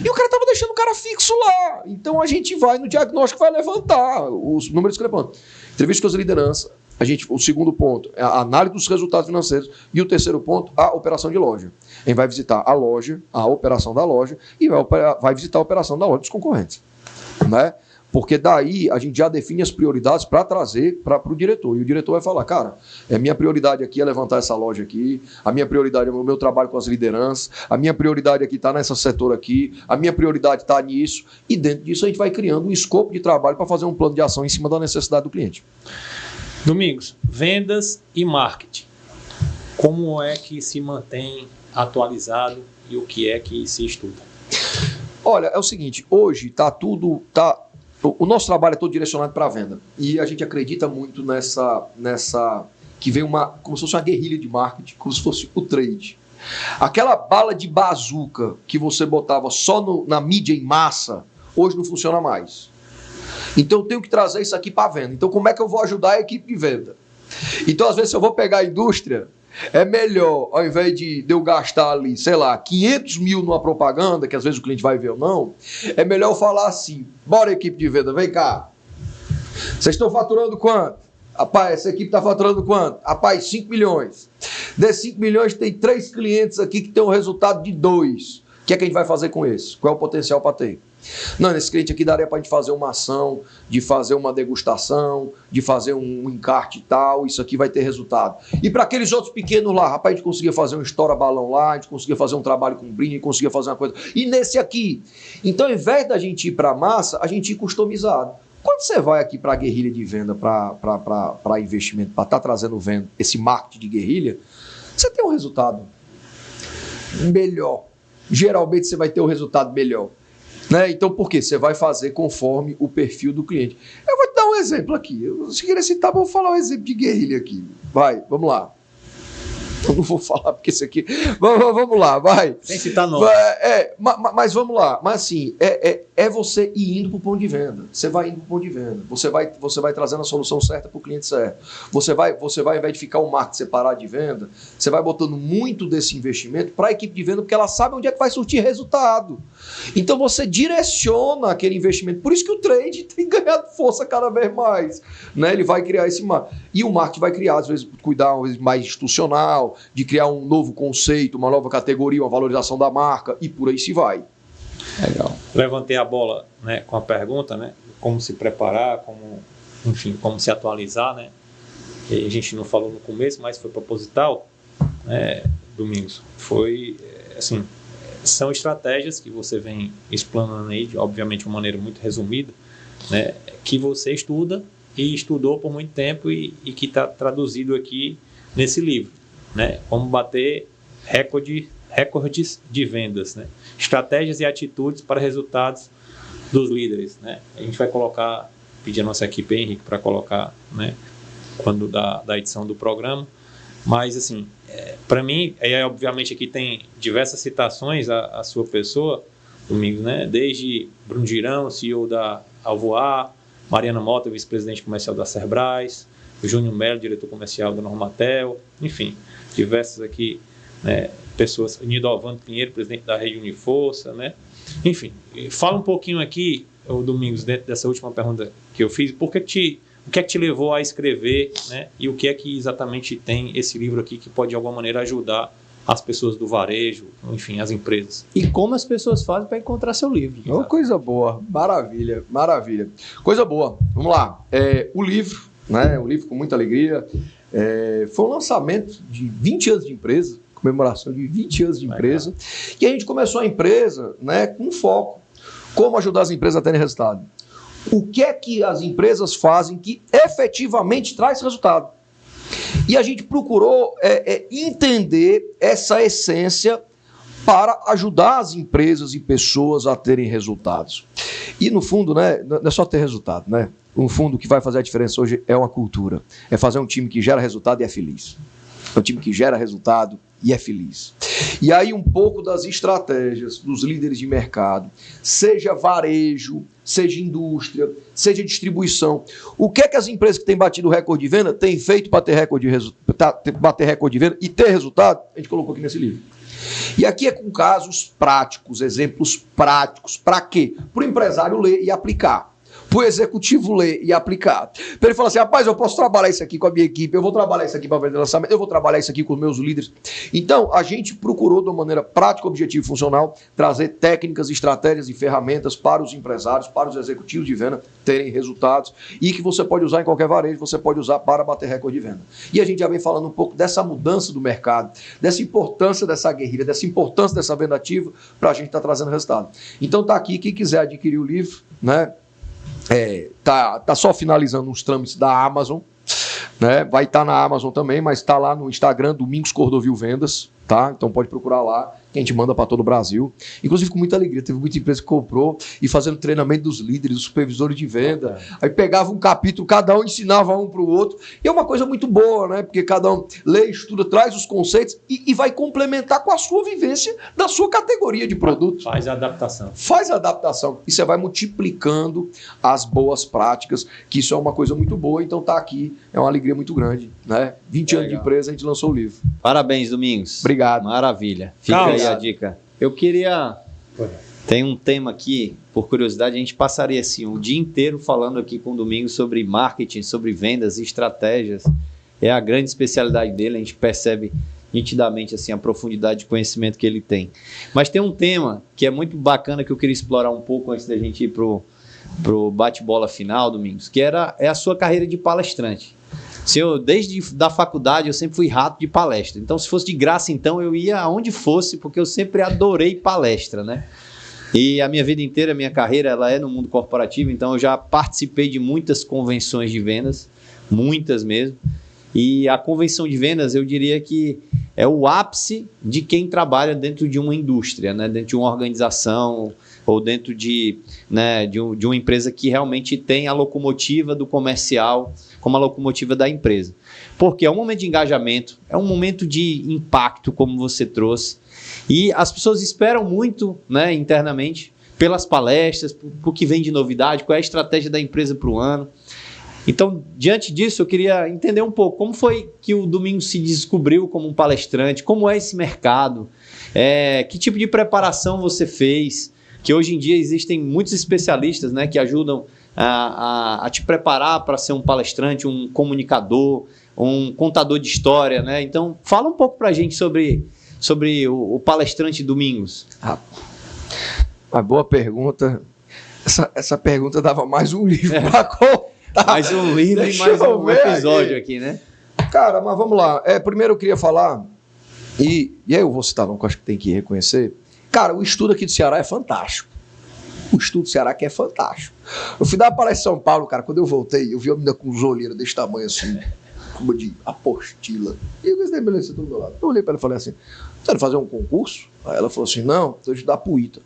e o cara estava deixando o cara fixo lá. Então a gente vai no diagnóstico, vai levantar os números discrepantes. Entrevista com as lideranças. O segundo ponto é a análise dos resultados financeiros. E o terceiro ponto, a operação de loja. A gente vai visitar a loja, a operação da loja, e vai visitar a operação da loja dos concorrentes. Né? Porque daí a gente já define as prioridades para trazer para o diretor. E o diretor vai falar, cara, minha prioridade aqui é levantar essa loja aqui, a minha prioridade é o meu trabalho com as lideranças, a minha prioridade aqui está nesse setor aqui, a minha prioridade está nisso, e dentro disso a gente vai criando um escopo de trabalho para fazer um plano de ação em cima da necessidade do cliente. Domingos, vendas e marketing. Como é que se mantém atualizado e o que é que se estuda? Olha, é o seguinte, hoje o nosso trabalho é todo direcionado para a venda. E a gente acredita muito nessa que vem como se fosse uma guerrilha de marketing, como se fosse o trade. Aquela bala de bazuca que você botava só na mídia em massa, hoje não funciona mais. Então eu tenho que trazer isso aqui para a venda. Então como é que eu vou ajudar a equipe de venda? Então às vezes se eu vou pegar a indústria, é melhor, ao invés de eu gastar ali, sei lá, 500 mil numa propaganda, que às vezes o cliente vai ver ou não, é melhor eu falar assim, bora equipe de venda, vem cá. Vocês estão faturando quanto? Rapaz, essa equipe está faturando quanto? Rapaz, 5 milhões. Desses 5 milhões tem 3 clientes aqui que tem um resultado de 2. O que é que a gente vai fazer com esse? Qual é o potencial para ter? Não, nesse cliente aqui daria para a gente fazer uma ação, de fazer uma degustação, de fazer um encarte e tal, isso aqui vai ter resultado. E para aqueles outros pequenos lá, rapaz, a gente conseguia fazer um estoura-balão lá, a gente conseguia fazer um trabalho com brinde, a gente conseguia fazer uma coisa. E nesse aqui? Então, ao invés da gente ir para a massa, a gente ir customizado. Quando você vai aqui para a guerrilha de venda, para investimento, para estar trazendo venda, esse marketing de guerrilha, você tem um resultado melhor. Geralmente você vai ter um resultado melhor. Né? Então, por quê? Você vai fazer conforme o perfil do cliente. Eu vou te dar um exemplo aqui. Se querer citar, vou falar um exemplo de guerrilha aqui. Vai, vamos lá. Eu não vou falar porque isso aqui... Vamos lá, vai. Sem citar nome. Mas vamos lá. Mas assim, é você ir indo para o ponto de venda. Você vai indo para o ponto de venda. Você vai trazendo a solução certa para o cliente certo. Você vai, ao invés de ficar um marketing separado de venda, você vai botando muito desse investimento para a equipe de venda, porque ela sabe onde é que vai surtir resultado. Então você direciona aquele investimento. Por isso que o trade tem ganhado força cada vez mais. Né? Ele vai criar esse marketing. E o marketing vai criar, às vezes, cuidar mais institucional, de criar um novo conceito, uma nova categoria, uma valorização da marca, e por aí se vai. Legal. Levantei a bola, né, com a pergunta, né, como se preparar, como se atualizar, né? E a gente não falou no começo, mas foi proposital, Domingos. Foi, assim, são estratégias que você vem explanando aí, obviamente de uma maneira muito resumida, né, que você estuda e estudou por muito tempo e que está traduzido aqui nesse livro, né? Como bater recordes de vendas, né? Estratégias e atitudes para resultados dos líderes, né? A gente vai colocar, pedir a nossa equipe, Henrique, para colocar, né, quando da edição do programa, mas assim, para mim, obviamente aqui tem diversas citações à sua pessoa, Domingos, né? Desde Bruno Girão, CEO da Alvoar, Mariana Mota, vice-presidente comercial da Cerbrais, Júnior Melo, diretor comercial da Normatel, enfim, diversas aqui, né, pessoas, Nidovando Pinheiro, presidente da Rede Uniforça, né? Enfim, fala um pouquinho aqui, Domingos, dentro dessa última pergunta que eu fiz, o que é que te levou a escrever, né? E o que é que exatamente tem esse livro aqui que pode de alguma maneira ajudar as pessoas do varejo, enfim, as empresas. E como as pessoas fazem para encontrar seu livro. Oh, coisa boa, maravilha, maravilha. Coisa boa, vamos lá. O livro, né? Um livro com muita alegria. Foi um lançamento de 20 anos de empresa, comemoração de 20 anos de empresa. E a gente começou a empresa, né, com um foco. Como ajudar as empresas a terem resultado. O que é que as empresas fazem que efetivamente traz resultado? E a gente procurou entender essa essência para ajudar as empresas e pessoas a terem resultados. E no fundo, né, não é só ter resultado, né? No fundo, o que vai fazer a diferença hoje é uma cultura. É fazer um time que gera resultado e é feliz. É um time que gera resultado e é feliz. E aí um pouco das estratégias dos líderes de mercado, seja varejo, seja indústria, seja distribuição. O que é que as empresas que têm batido recorde de venda têm feito para bater recorde de venda e ter resultado? A gente colocou aqui nesse livro. E aqui é com casos práticos, exemplos práticos. Para quê? Para o empresário ler e aplicar. Para o executivo ler e aplicar. Para ele falar assim, rapaz, eu posso trabalhar isso aqui com a minha equipe, eu vou trabalhar isso aqui para vender lançamento, eu vou trabalhar isso aqui com os meus líderes. Então, a gente procurou, de uma maneira prática, objetiva e funcional, trazer técnicas, estratégias e ferramentas para os empresários, para os executivos de venda terem resultados e que você pode usar em qualquer varejo, você pode usar para bater recorde de venda. E a gente já vem falando um pouco dessa mudança do mercado, dessa importância dessa guerrilha, dessa importância dessa venda ativa para a gente estar trazendo resultado. Então tá aqui, quem quiser adquirir o livro, né? Tá só finalizando os trâmites da Amazon, né? Vai estar na Amazon também, mas está lá no Instagram, Domingos Cordovil Vendas, tá? Então pode procurar lá, que a gente manda para todo o Brasil. Inclusive com muita alegria, teve muita empresa que comprou e fazendo treinamento dos líderes, dos supervisores de venda. Aí pegava um capítulo, cada um ensinava um para o outro. E é uma coisa muito boa, né? Porque cada um lê, estuda, traz os conceitos e vai complementar com a sua vivência da sua categoria de produtos. Faz a adaptação. Faz a adaptação. E você vai multiplicando as boas práticas, que isso é uma coisa muito boa. Então tá aqui, é uma alegria muito grande, né? 20 anos de empresa, a gente lançou o livro. Parabéns, Domingos. Obrigado. Maravilha. Fica aí a dica. Eu queria... Tem um tema aqui, por curiosidade, a gente passaria assim, o dia inteiro falando aqui com o Domingos sobre marketing, sobre vendas e estratégias. É a grande especialidade dele, a gente percebe nitidamente assim, a profundidade de conhecimento que ele tem. Mas tem um tema que é muito bacana que eu queria explorar um pouco antes da gente ir pro bate-bola final, Domingos, que é a sua carreira de palestrante. Desde da faculdade eu sempre fui rato de palestra. Então, se fosse de graça, então eu ia aonde fosse, porque eu sempre adorei palestra, né? E a minha vida inteira, a minha carreira, ela é no mundo corporativo, então eu já participei de muitas convenções de vendas, muitas mesmo. E a convenção de vendas, eu diria que é o ápice de quem trabalha dentro de uma indústria, né? Dentro de uma organização ou dentro de uma empresa que realmente tem a locomotiva do comercial como a locomotiva da empresa. porque é um momento de engajamento, é um momento de impacto, como você trouxe, e as pessoas esperam muito, né, internamente, pelas palestras, por que vem de novidade, qual é a estratégia da empresa para o ano. Então, diante disso, eu queria entender um pouco como foi que o Domingos se descobriu como um palestrante, como é esse mercado, que tipo de preparação você fez, que hoje em dia existem muitos especialistas, né, que ajudam a te preparar para ser um palestrante, um comunicador, um contador de história, né? Então, fala um pouco para a gente sobre o palestrante Domingos. Uma boa pergunta. Essa pergunta dava mais um livro para contar. Mais um livro e mais um episódio aqui, né? Cara, mas vamos lá. Primeiro eu queria falar, e aí eu vou citar, não, que eu acho que tem que reconhecer. Cara, o estudo aqui do Ceará é fantástico. O estudo do Ceará que é fantástico. Eu fui dar uma palestra em São Paulo, cara, quando eu voltei, eu vi uma menina com uns olheiros desse tamanho assim, como de apostila. E eu gostei beleza do meu lado. Eu olhei para ela e falei assim, você vai fazer um concurso? Aí ela falou assim, não, estou estudar pro ITA.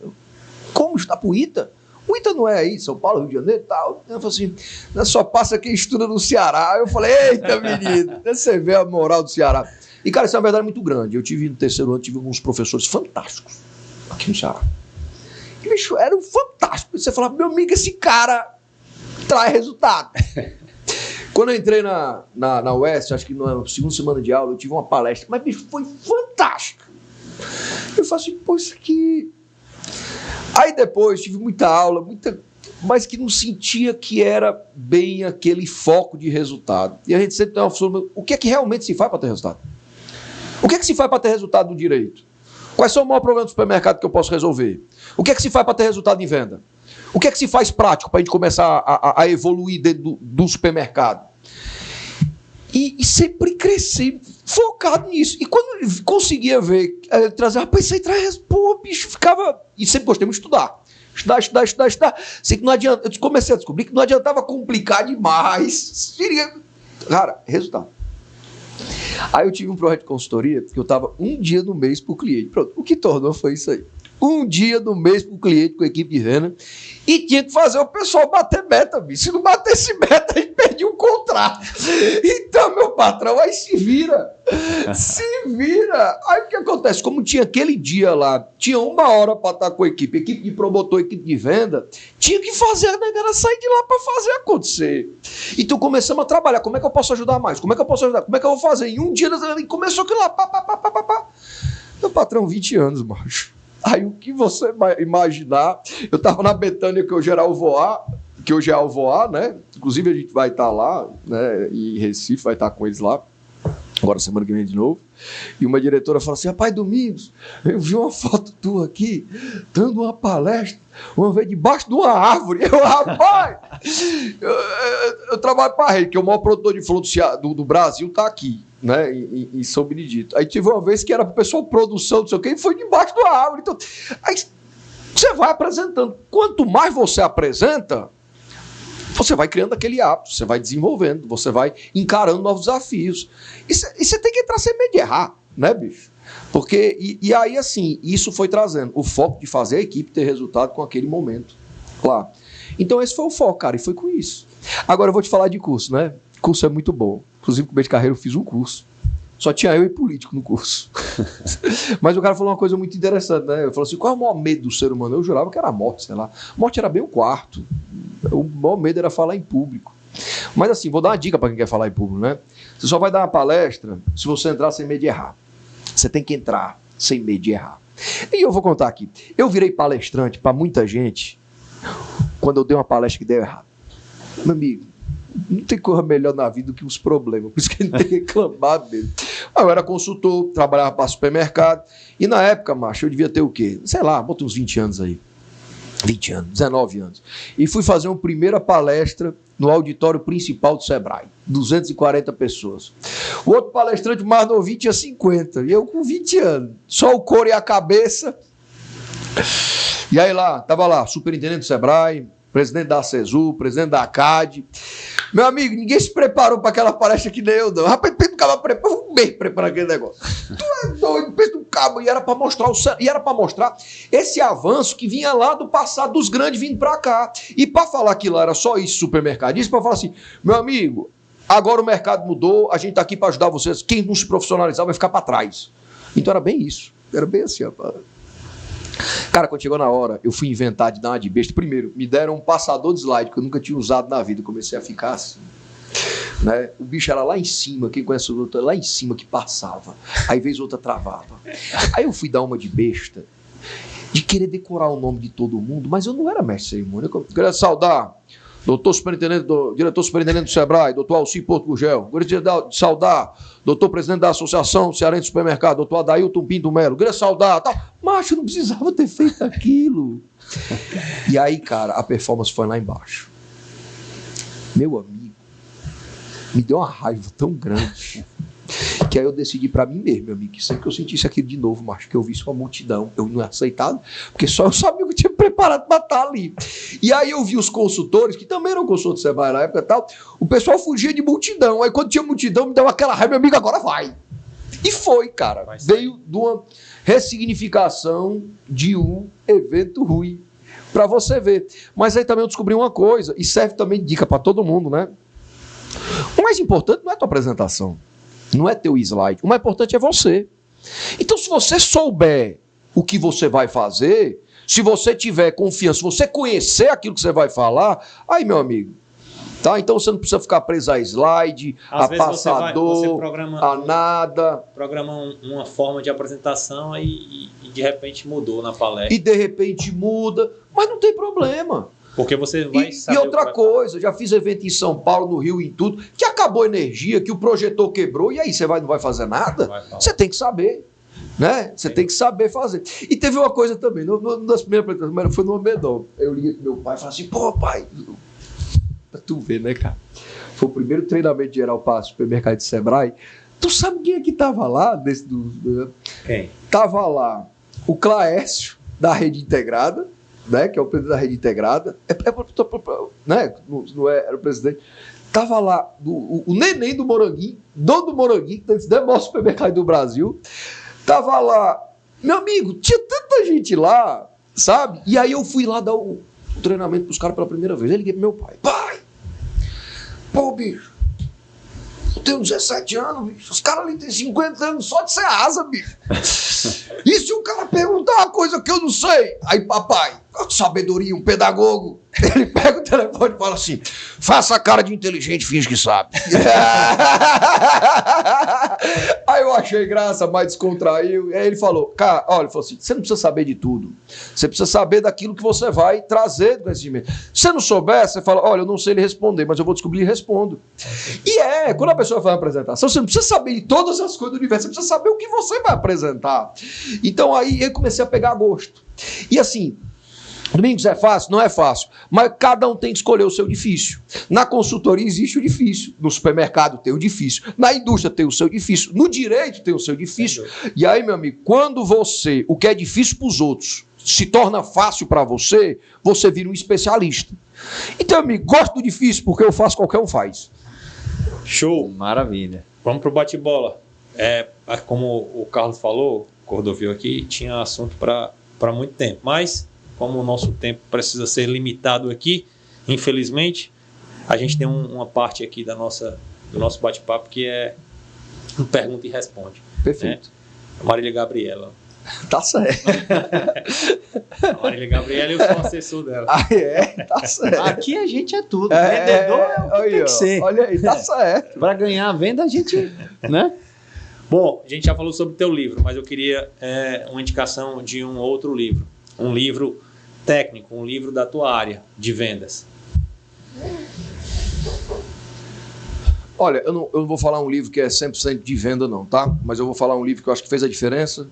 Como estudar pro ITA? O ITA não é aí, São Paulo, Rio de Janeiro e tal. Ela falou assim, só passa quem estuda no Ceará. Eu falei, eita menino, você vê a moral do Ceará. E cara, isso é uma verdade muito grande. Eu tive no terceiro ano, tive alguns professores fantásticos aqui no Ceará. E, bicho, eram fantásticos. Você falava, meu amigo, esse cara traz resultado. Quando eu entrei na UES, acho que na segunda semana de aula, eu tive uma palestra, mas, bicho, foi fantástica. Eu falei assim, pô, isso aqui... Aí depois tive muita aula, mas que não sentia que era bem aquele foco de resultado. E a gente sempre tem uma função, o que é que realmente se faz para ter resultado? O que é que se faz para ter resultado no direito? Quais são os maiores problemas do supermercado que eu posso resolver? O que é que se faz para ter resultado em venda? O que é que se faz prático para a gente começar a evoluir dentro do supermercado? E sempre crescer focado nisso. E quando eu conseguia ver, trazer, rapaz, isso aí traz, pô, bicho, ficava... E sempre gostei muito de estudar. Estudar. Sei que não adianta, eu comecei a descobrir que não adiantava complicar demais. Cara, resultado. Aí eu tive um projeto de consultoria que eu estava um dia no mês para o cliente. Pronto, o que tornou foi isso aí. Um dia no mês para o cliente com a equipe de venda e tinha que fazer o pessoal bater meta, bicho. Se não batesse meta, a gente perdia um contrato. Então, meu patrão, aí se vira. Aí o que acontece? Como tinha aquele dia lá, tinha 1 hora para estar com a equipe de promotor, equipe de venda, tinha que fazer a negada sair de lá para fazer acontecer. Então começamos a trabalhar. Como é que eu posso ajudar mais? Como é que eu posso ajudar? Como é que eu vou fazer? Em um dia, começou aquilo lá, pá. Meu patrão, 20 anos, macho. Aí o que você vai imaginar, eu estava na Betânia, que hoje era Alvoar, que hoje é Alvoar, né? Inclusive a gente vai estar lá, né? E em Recife vai estar com eles lá, agora semana que vem de novo. E uma diretora falou assim, rapaz, Domingos, eu vi uma foto tua aqui, dando uma palestra, uma vez debaixo de uma árvore. Rapaz, eu trabalho para a rede, que é o maior produtor de flor do Brasil, está aqui, né, em São Benedito. Aí tive uma vez que era para o pessoal produção, não sei o quê, e foi debaixo da árvore. Então, aí você vai apresentando. Quanto mais você apresenta, você vai criando aquele hábito, você vai desenvolvendo, você vai encarando novos desafios. E você tem que entrar sem medo de errar, né, bicho? Porque, e aí, assim, isso foi trazendo o foco de fazer a equipe ter resultado com aquele momento. Claro. Então, esse foi o foco, cara, e foi com isso. Agora, eu vou te falar de curso, né? Curso é muito bom. Inclusive, com o meio de carreira, eu fiz um curso. Só tinha eu e político no curso. Mas o cara falou uma coisa muito interessante, né? Ele falou assim, qual é o maior medo do ser humano? Eu jurava que era a morte, sei lá. A morte era bem o quarto. O maior medo era falar em público. Mas assim, vou dar uma dica para quem quer falar em público, né? Você só vai dar uma palestra se você entrar sem medo de errar. Você tem que entrar sem medo de errar. E eu vou contar aqui. Eu virei palestrante para muita gente quando eu dei uma palestra que deu errado. Meu amigo, não tem coisa melhor na vida do que os problemas. Por isso que a gente tem que reclamar dele. Eu era consultor, trabalhava para supermercado. E na época, macho, eu devia ter o quê? Sei lá, bota uns 20 anos aí. 20 anos, 19 anos. E fui fazer uma primeira palestra no auditório principal do Sebrae. 240 pessoas. O outro palestrante mais novinho tinha 50. E eu com 20 anos. Só o couro e a cabeça. E aí lá, tava lá, superintendente do Sebrae, presidente da ACESU, presidente da ACAD. Meu amigo, ninguém se preparou para aquela palestra que nem eu, não. Rapaz, pensa no cabo preparado, um mês preparando aquele negócio. Tu é doido, pensa no cabo. E era para mostrar esse avanço que vinha lá do passado, dos grandes vindo para cá. E para falar que lá era só isso, supermercado, isso para falar assim, meu amigo, agora o mercado mudou, a gente está aqui para ajudar vocês. Quem não se profissionalizar vai ficar para trás. Então era bem isso. Era bem assim, rapaz. Cara, quando chegou na hora, eu fui inventar de dar uma de besta. Primeiro, me deram um passador de slide que eu nunca tinha usado na vida. Comecei a ficar assim. Né? O bicho era lá em cima, quem conhece o outro, lá em cima que passava. Aí vez outra travava. Aí eu fui dar uma de besta, de querer decorar o nome de todo mundo, mas eu não era mestre de cerimônia. Eu queria saudar diretor superintendente do Sebrae, doutor Alci Porto Gurgel. Queria saudar doutor presidente da Associação Cearense de Supermercado, doutor Adailton Pinto Melo. Queria saudar, tal. Macho, não precisava ter feito aquilo. E aí, cara, a performance foi lá embaixo. Meu amigo, me deu uma raiva tão grande que aí eu decidi pra mim mesmo, meu amigo, que sempre que eu sentisse aquilo de novo, macho, que eu visse uma multidão, eu não ia aceitar, porque só eu sabia que eu tinha preparado pra estar ali. E aí eu vi os consultores, que também eram consultores do Sebrae na época e tal, o pessoal fugia de multidão, aí quando tinha multidão me deu aquela raiva, meu amigo, agora vai. E foi, cara, veio de uma ressignificação de um evento ruim, pra você ver. Mas aí também eu descobri uma coisa, e serve também de dica pra todo mundo, né? O mais importante não é a tua apresentação, não é teu slide, o mais importante é você. Então, se você souber o que você vai fazer, se você tiver confiança, se você conhecer aquilo que você vai falar, aí, meu amigo, tá? Então você não precisa ficar preso a slide, às a vezes passador, você programa, a nada. Programa uma forma de apresentação e de repente mudou na palestra. E de repente muda, mas não tem problema. Porque você vai saber. E outra coisa, já fiz evento em São Paulo, no Rio, em tudo, que acabou a energia, que o projetor quebrou, e aí você não vai fazer nada? Você tem que saber, né? Você tem que saber fazer. E teve uma coisa também, uma das primeiras apresentações, mas foi no Amedon. Eu liguei pro meu pai e falei assim, pô, pai, pra tu ver, né, cara? Foi o primeiro treinamento geral para supermercado de Sebrae. Tu sabe quem é que tava lá? Quem? Tava lá o Claécio, da Rede Integrada, né, que é o presidente da Rede Integrada, né, não era o presidente, estava lá o neném do Moranguinho, dono do Moranguinho, que é o maior supermercado do Brasil, estava lá, meu amigo, tinha tanta gente lá, sabe? E aí eu fui lá dar o treinamento para os caras pela primeira vez, eu liguei pro meu pai, pô, bicho, eu tenho 17 anos, bicho, os caras ali têm 50 anos só de ser asa, bicho. E se o cara perguntar uma coisa que eu não sei? Aí, papai, sabedoria, um pedagogo, ele pega o telefone e fala assim, faça a cara de inteligente, finge que sabe. Aí eu achei graça, mas descontraiu. Aí ele falou, cara, olha, ele falou assim, você não precisa saber de tudo. Você precisa saber daquilo que você vai trazer do conhecimento. Se você não souber, você fala, olha, eu não sei lhe responder, mas eu vou descobrir e respondo. E quando a pessoa faz uma apresentação, você não precisa saber de todas as coisas do universo, você precisa saber o que você vai apresentar. Então aí eu comecei a pegar gosto. E assim, Domingos, é fácil? Não é fácil. Mas cada um tem que escolher o seu difícil. Na consultoria existe o difícil. No supermercado tem o difícil. Na indústria tem o seu difícil. No direito tem o seu difícil. E aí, meu amigo, quando o que é difícil para os outros, se torna fácil para você, você vira um especialista. Então, amigo, gosto do difícil porque eu faço, qualquer um faz. Show. Maravilha. Vamos pro bate-bola. Como o Carlos falou, o Cordovil aqui, tinha assunto para muito tempo. Mas, como o nosso tempo precisa ser limitado aqui, infelizmente, a gente tem uma parte aqui do nosso bate-papo que é um pergunta e responde. Perfeito. Né? A Marília Gabriela. Tá certo. A Marília Gabriela, eu sou assessor dela. Ah, tá certo. Aqui a gente é tudo. Vendedor é o que tem que ser. Olha aí, tá certo. Para ganhar a venda, a gente, né? Bom, a gente já falou sobre o teu livro, mas eu queria uma indicação de um outro livro. Um livro técnico, um livro da tua área de vendas. Olha, eu não vou falar um livro que é 100% de venda não, tá? Mas eu vou falar um livro que eu acho que fez a diferença.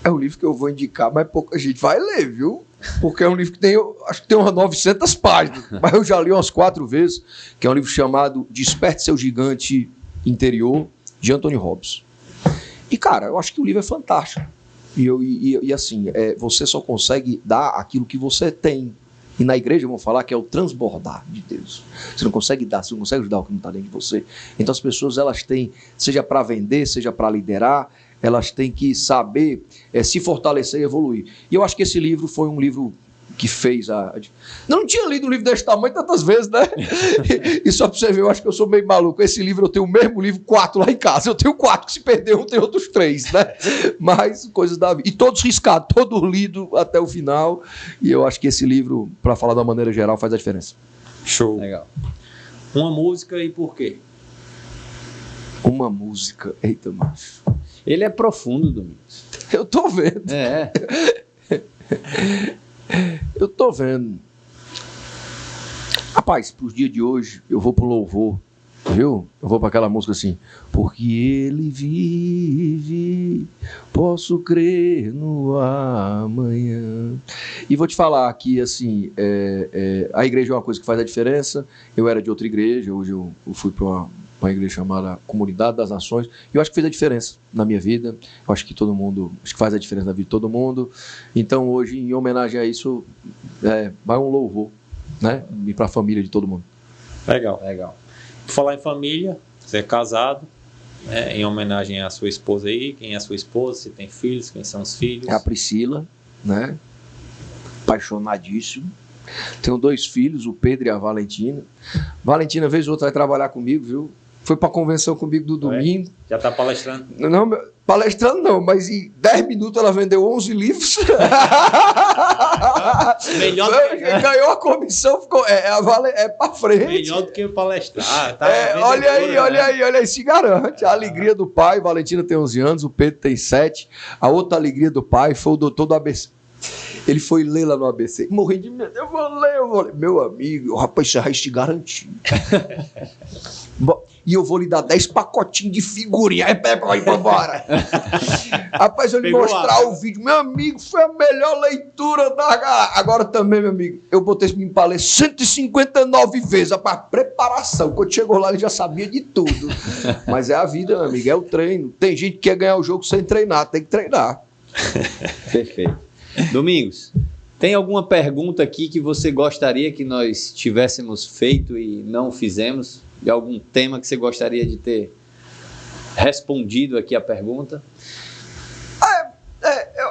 É um livro que eu vou indicar, mas pouca gente vai ler, viu? Porque é um livro que acho que tem umas 900 páginas, mas eu já li umas 4 vezes, que é um livro chamado Desperte Seu Gigante Interior, de Anthony Robbins. E, cara, eu acho que o livro é fantástico. E assim, você só consegue dar aquilo que você tem. E na igreja vão falar que é o transbordar de Deus. Você não consegue dar, você não consegue ajudar o que não está dentro de você. Então as pessoas, elas têm, seja para vender, seja para liderar, elas têm que saber se fortalecer e evoluir. E eu acho que esse livro foi um livro que fez a... Não tinha lido um livro desse tamanho tantas vezes, né? E só pra você ver, eu acho que eu sou meio maluco. Esse livro, eu tenho o mesmo livro, 4 lá em casa. Eu tenho 4 que se perdeu, tem outros 3, né? Mas coisas da vida. E todos riscados, todos lidos até o final. E eu acho que esse livro, para falar de uma maneira geral, faz a diferença. Show. Legal. Uma música e por quê? Uma música. Eita, macho. Ele é profundo, Domingos. Eu tô vendo. É. Eu tô vendo. Rapaz, pros dias de hoje, eu vou pro louvor, viu? Eu vou pra aquela música assim. Porque ele vive, posso crer no amanhã. E vou te falar que, assim, a igreja é uma coisa que faz a diferença. Eu era de outra igreja, hoje eu fui pra uma igreja chamada Comunidade das Nações. E eu acho que fez a diferença na minha vida. Eu acho que todo mundo, acho que faz a diferença na vida de todo mundo. Então, hoje, em homenagem a isso, vai um louvor, né? E para a família de todo mundo. Legal. Legal. Por falar em família, você é casado, né? Em homenagem à sua esposa aí. Quem é a sua esposa? Se tem filhos? Quem são os filhos? É a Priscila, né? Apaixonadíssimo. Tenho 2 filhos, o Pedro e a Valentina. Valentina, vez ou outra, vai trabalhar comigo, viu? Foi para a convenção comigo do domingo. Já está palestrando? Não, palestrando não, mas em 10 minutos ela vendeu 11 livros. Melhor Ganhou a comissão, ficou, para frente. Melhor do que palestrar. Tá Olha aí, se garante. A alegria do pai, Valentina tem 11 anos, o Pedro tem 7. A outra alegria do pai foi o doutor do ABC. Ele foi ler lá no ABC. Morri de medo. Eu vou ler. Meu amigo, rapaz, isso é te garantir. E eu vou lhe dar 10 pacotinhos de figurinha. Aí pega pra ir embora. Rapaz, eu lhe mostrar o vídeo. Meu amigo, foi a melhor leitura da... Agora também, meu amigo, eu botei esse menino pra ler 159 vezes. Rapaz, preparação. Quando chegou lá, ele já sabia de tudo. Mas é a vida, meu amigo, é o treino. Tem gente que quer ganhar o jogo sem treinar. Tem que treinar. Perfeito. Domingos, tem alguma pergunta aqui que você gostaria que nós tivéssemos feito e não fizemos? De algum tema que você gostaria de ter respondido aqui a pergunta?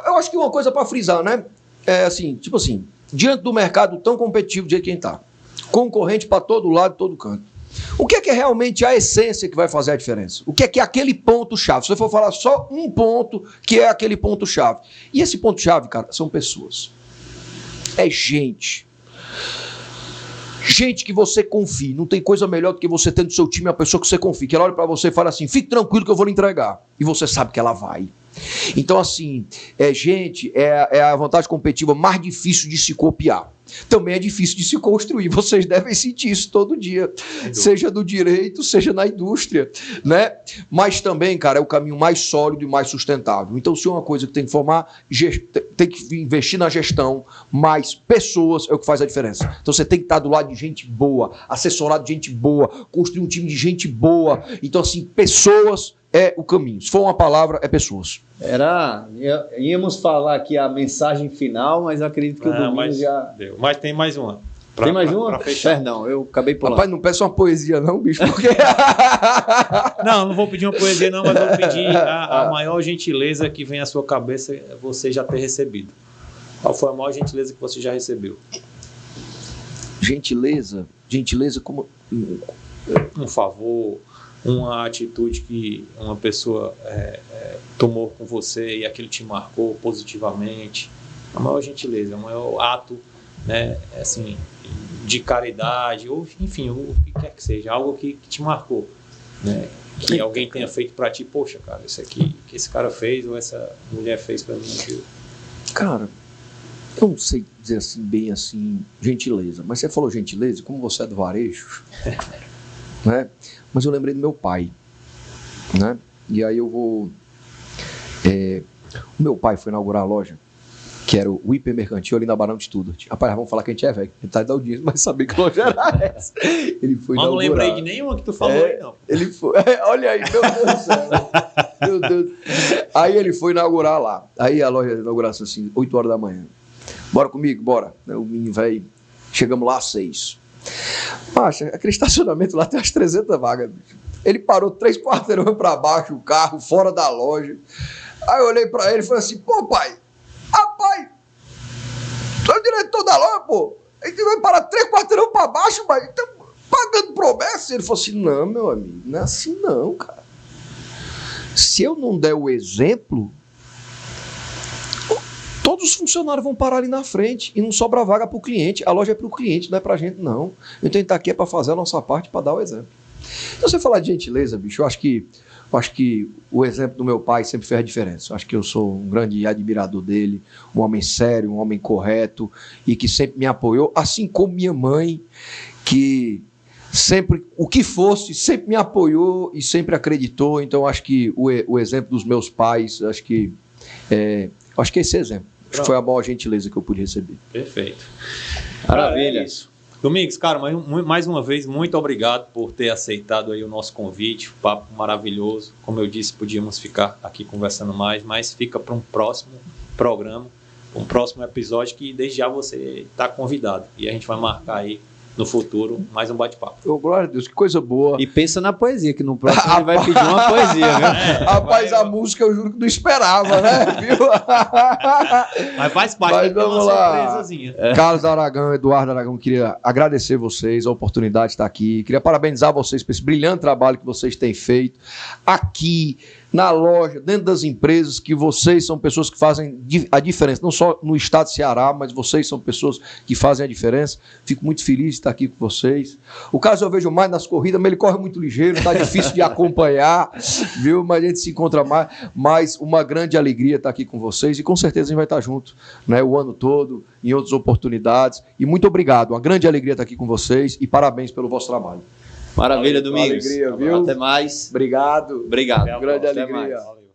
Eu acho que uma coisa para frisar, né? Tipo assim, diante do mercado tão competitivo do jeito que a gente tá, concorrente para todo lado, todo canto, o que é realmente a essência que vai fazer a diferença? O que é aquele ponto-chave? Se você for falar só um ponto, que é aquele ponto-chave. E esse ponto-chave, cara, são pessoas. É gente. Gente que você confie. Não tem coisa melhor do que você ter no seu time uma pessoa que você confie. Que ela olha pra você e fala assim, fique tranquilo que eu vou lhe entregar. E você sabe que ela vai. Então, assim, gente, é a vantagem competitiva mais difícil de se copiar. Também é difícil de se construir. Vocês devem sentir isso todo dia. Seja do direito, seja na indústria, né? Mas também, cara, é o caminho mais sólido e mais sustentável. Então, se é uma coisa que tem que formar, tem que investir na gestão, mas pessoas é o que faz a diferença. Então, você tem que estar do lado de gente boa, assessorado de gente boa, construir um time de gente boa. Então, assim, pessoas é o caminho. Se for uma palavra, é pessoas. Íamos falar aqui a mensagem final, mas acredito que o Domingos já... Deu. Mas tem mais uma. Tem mais uma? Pra fechar. Perdão, eu acabei pulando. Rapaz, não peça uma poesia não, bicho, porque... Não vou pedir uma poesia não, mas vou pedir a maior gentileza que vem à sua cabeça você já ter recebido. Qual foi a maior gentileza que você já recebeu? Gentileza como... Um favor, uma atitude que uma pessoa tomou com você e aquilo te marcou positivamente. A maior gentileza, o maior ato, né, assim, de caridade, ou enfim, o que quer que seja, algo que te marcou, né, que alguém tenha feito para ti, poxa, cara, isso aqui que esse cara fez ou essa mulher fez para mim. Cara, eu não sei dizer assim, bem assim, gentileza, mas você falou gentileza, como você é do varejo, né? Mas eu lembrei do meu pai, né? E aí eu vou... O meu pai foi inaugurar a loja, que era o hipermercantil ali na Barão de Studart. Rapaz, vamos falar que a gente é velho, a gente tá da audiência, mas sabia que loja era essa. Ele foi inaugurar. Não lembrei de nenhuma que tu falou aí, não. Ele foi... olha aí, meu Deus do céu. Meu Deus. Aí ele foi inaugurar lá. Aí a loja inauguração assim, 8 horas da manhã. Bora comigo, bora. O menino velho, chegamos lá às 6. Macha, aquele estacionamento lá tem umas 300 vagas. Ele parou 3 quarteirões para baixo, o carro, fora da loja. Aí eu olhei para ele e falei assim, pô pai, rapaz, onde diretor da loja, pô. A gente vai parar 3 quarteirão pra baixo, mas estamos pagando promessa. Ele falou assim, não, meu amigo, não é assim não, cara. Se eu não der o exemplo, todos os funcionários vão parar ali na frente e não sobra vaga para o cliente. A loja é para o cliente, não é para a gente, não. Então a gente está aqui para fazer a nossa parte, para dar o exemplo. Então, você falar de gentileza, bicho, eu acho que o exemplo do meu pai sempre fez a diferença. Eu acho que eu sou um grande admirador dele, um homem sério, um homem correto e que sempre me apoiou, assim como minha mãe, que sempre, o que fosse, sempre me apoiou e sempre acreditou. Então, eu acho que o exemplo dos meus pais, acho que esse exemplo. Acho que foi a maior gentileza que eu pude receber. Perfeito. Maravilha. É isso. Domingos, cara, mais uma vez, muito obrigado por ter aceitado aí o nosso convite, um papo maravilhoso. Como eu disse, podíamos ficar aqui conversando mais, mas fica para um próximo programa, um próximo episódio que desde já você está convidado. E a gente vai marcar aí no futuro mais um bate-papo. Oh, glória a Deus, que coisa boa. E pensa na poesia, que no próximo ele vai pedir uma poesia, viu? Rapaz, a música eu juro que não esperava, né? Viu? Mas faz parte, tem uma surpresazinha. Carlos Aragão, Eduardo Aragão, queria agradecer vocês, a oportunidade de estar aqui. Queria parabenizar vocês por esse brilhante trabalho que vocês têm feito aqui, na loja, dentro das empresas, que vocês são pessoas que fazem a diferença, não só no estado de Ceará, mas vocês são pessoas que fazem a diferença. Fico muito feliz de estar aqui com vocês. O Carlos eu vejo mais nas corridas, mas ele corre muito ligeiro, está difícil de acompanhar, viu? Mas a gente se encontra mais. Mas uma grande alegria estar aqui com vocês e com certeza a gente vai estar junto, né, o ano todo, em outras oportunidades. E muito obrigado, uma grande alegria estar aqui com vocês e parabéns pelo vosso trabalho. Maravilha, Domingos. Alegria, viu? Até mais. Obrigado. Obrigado. Grande Até alegria. mais.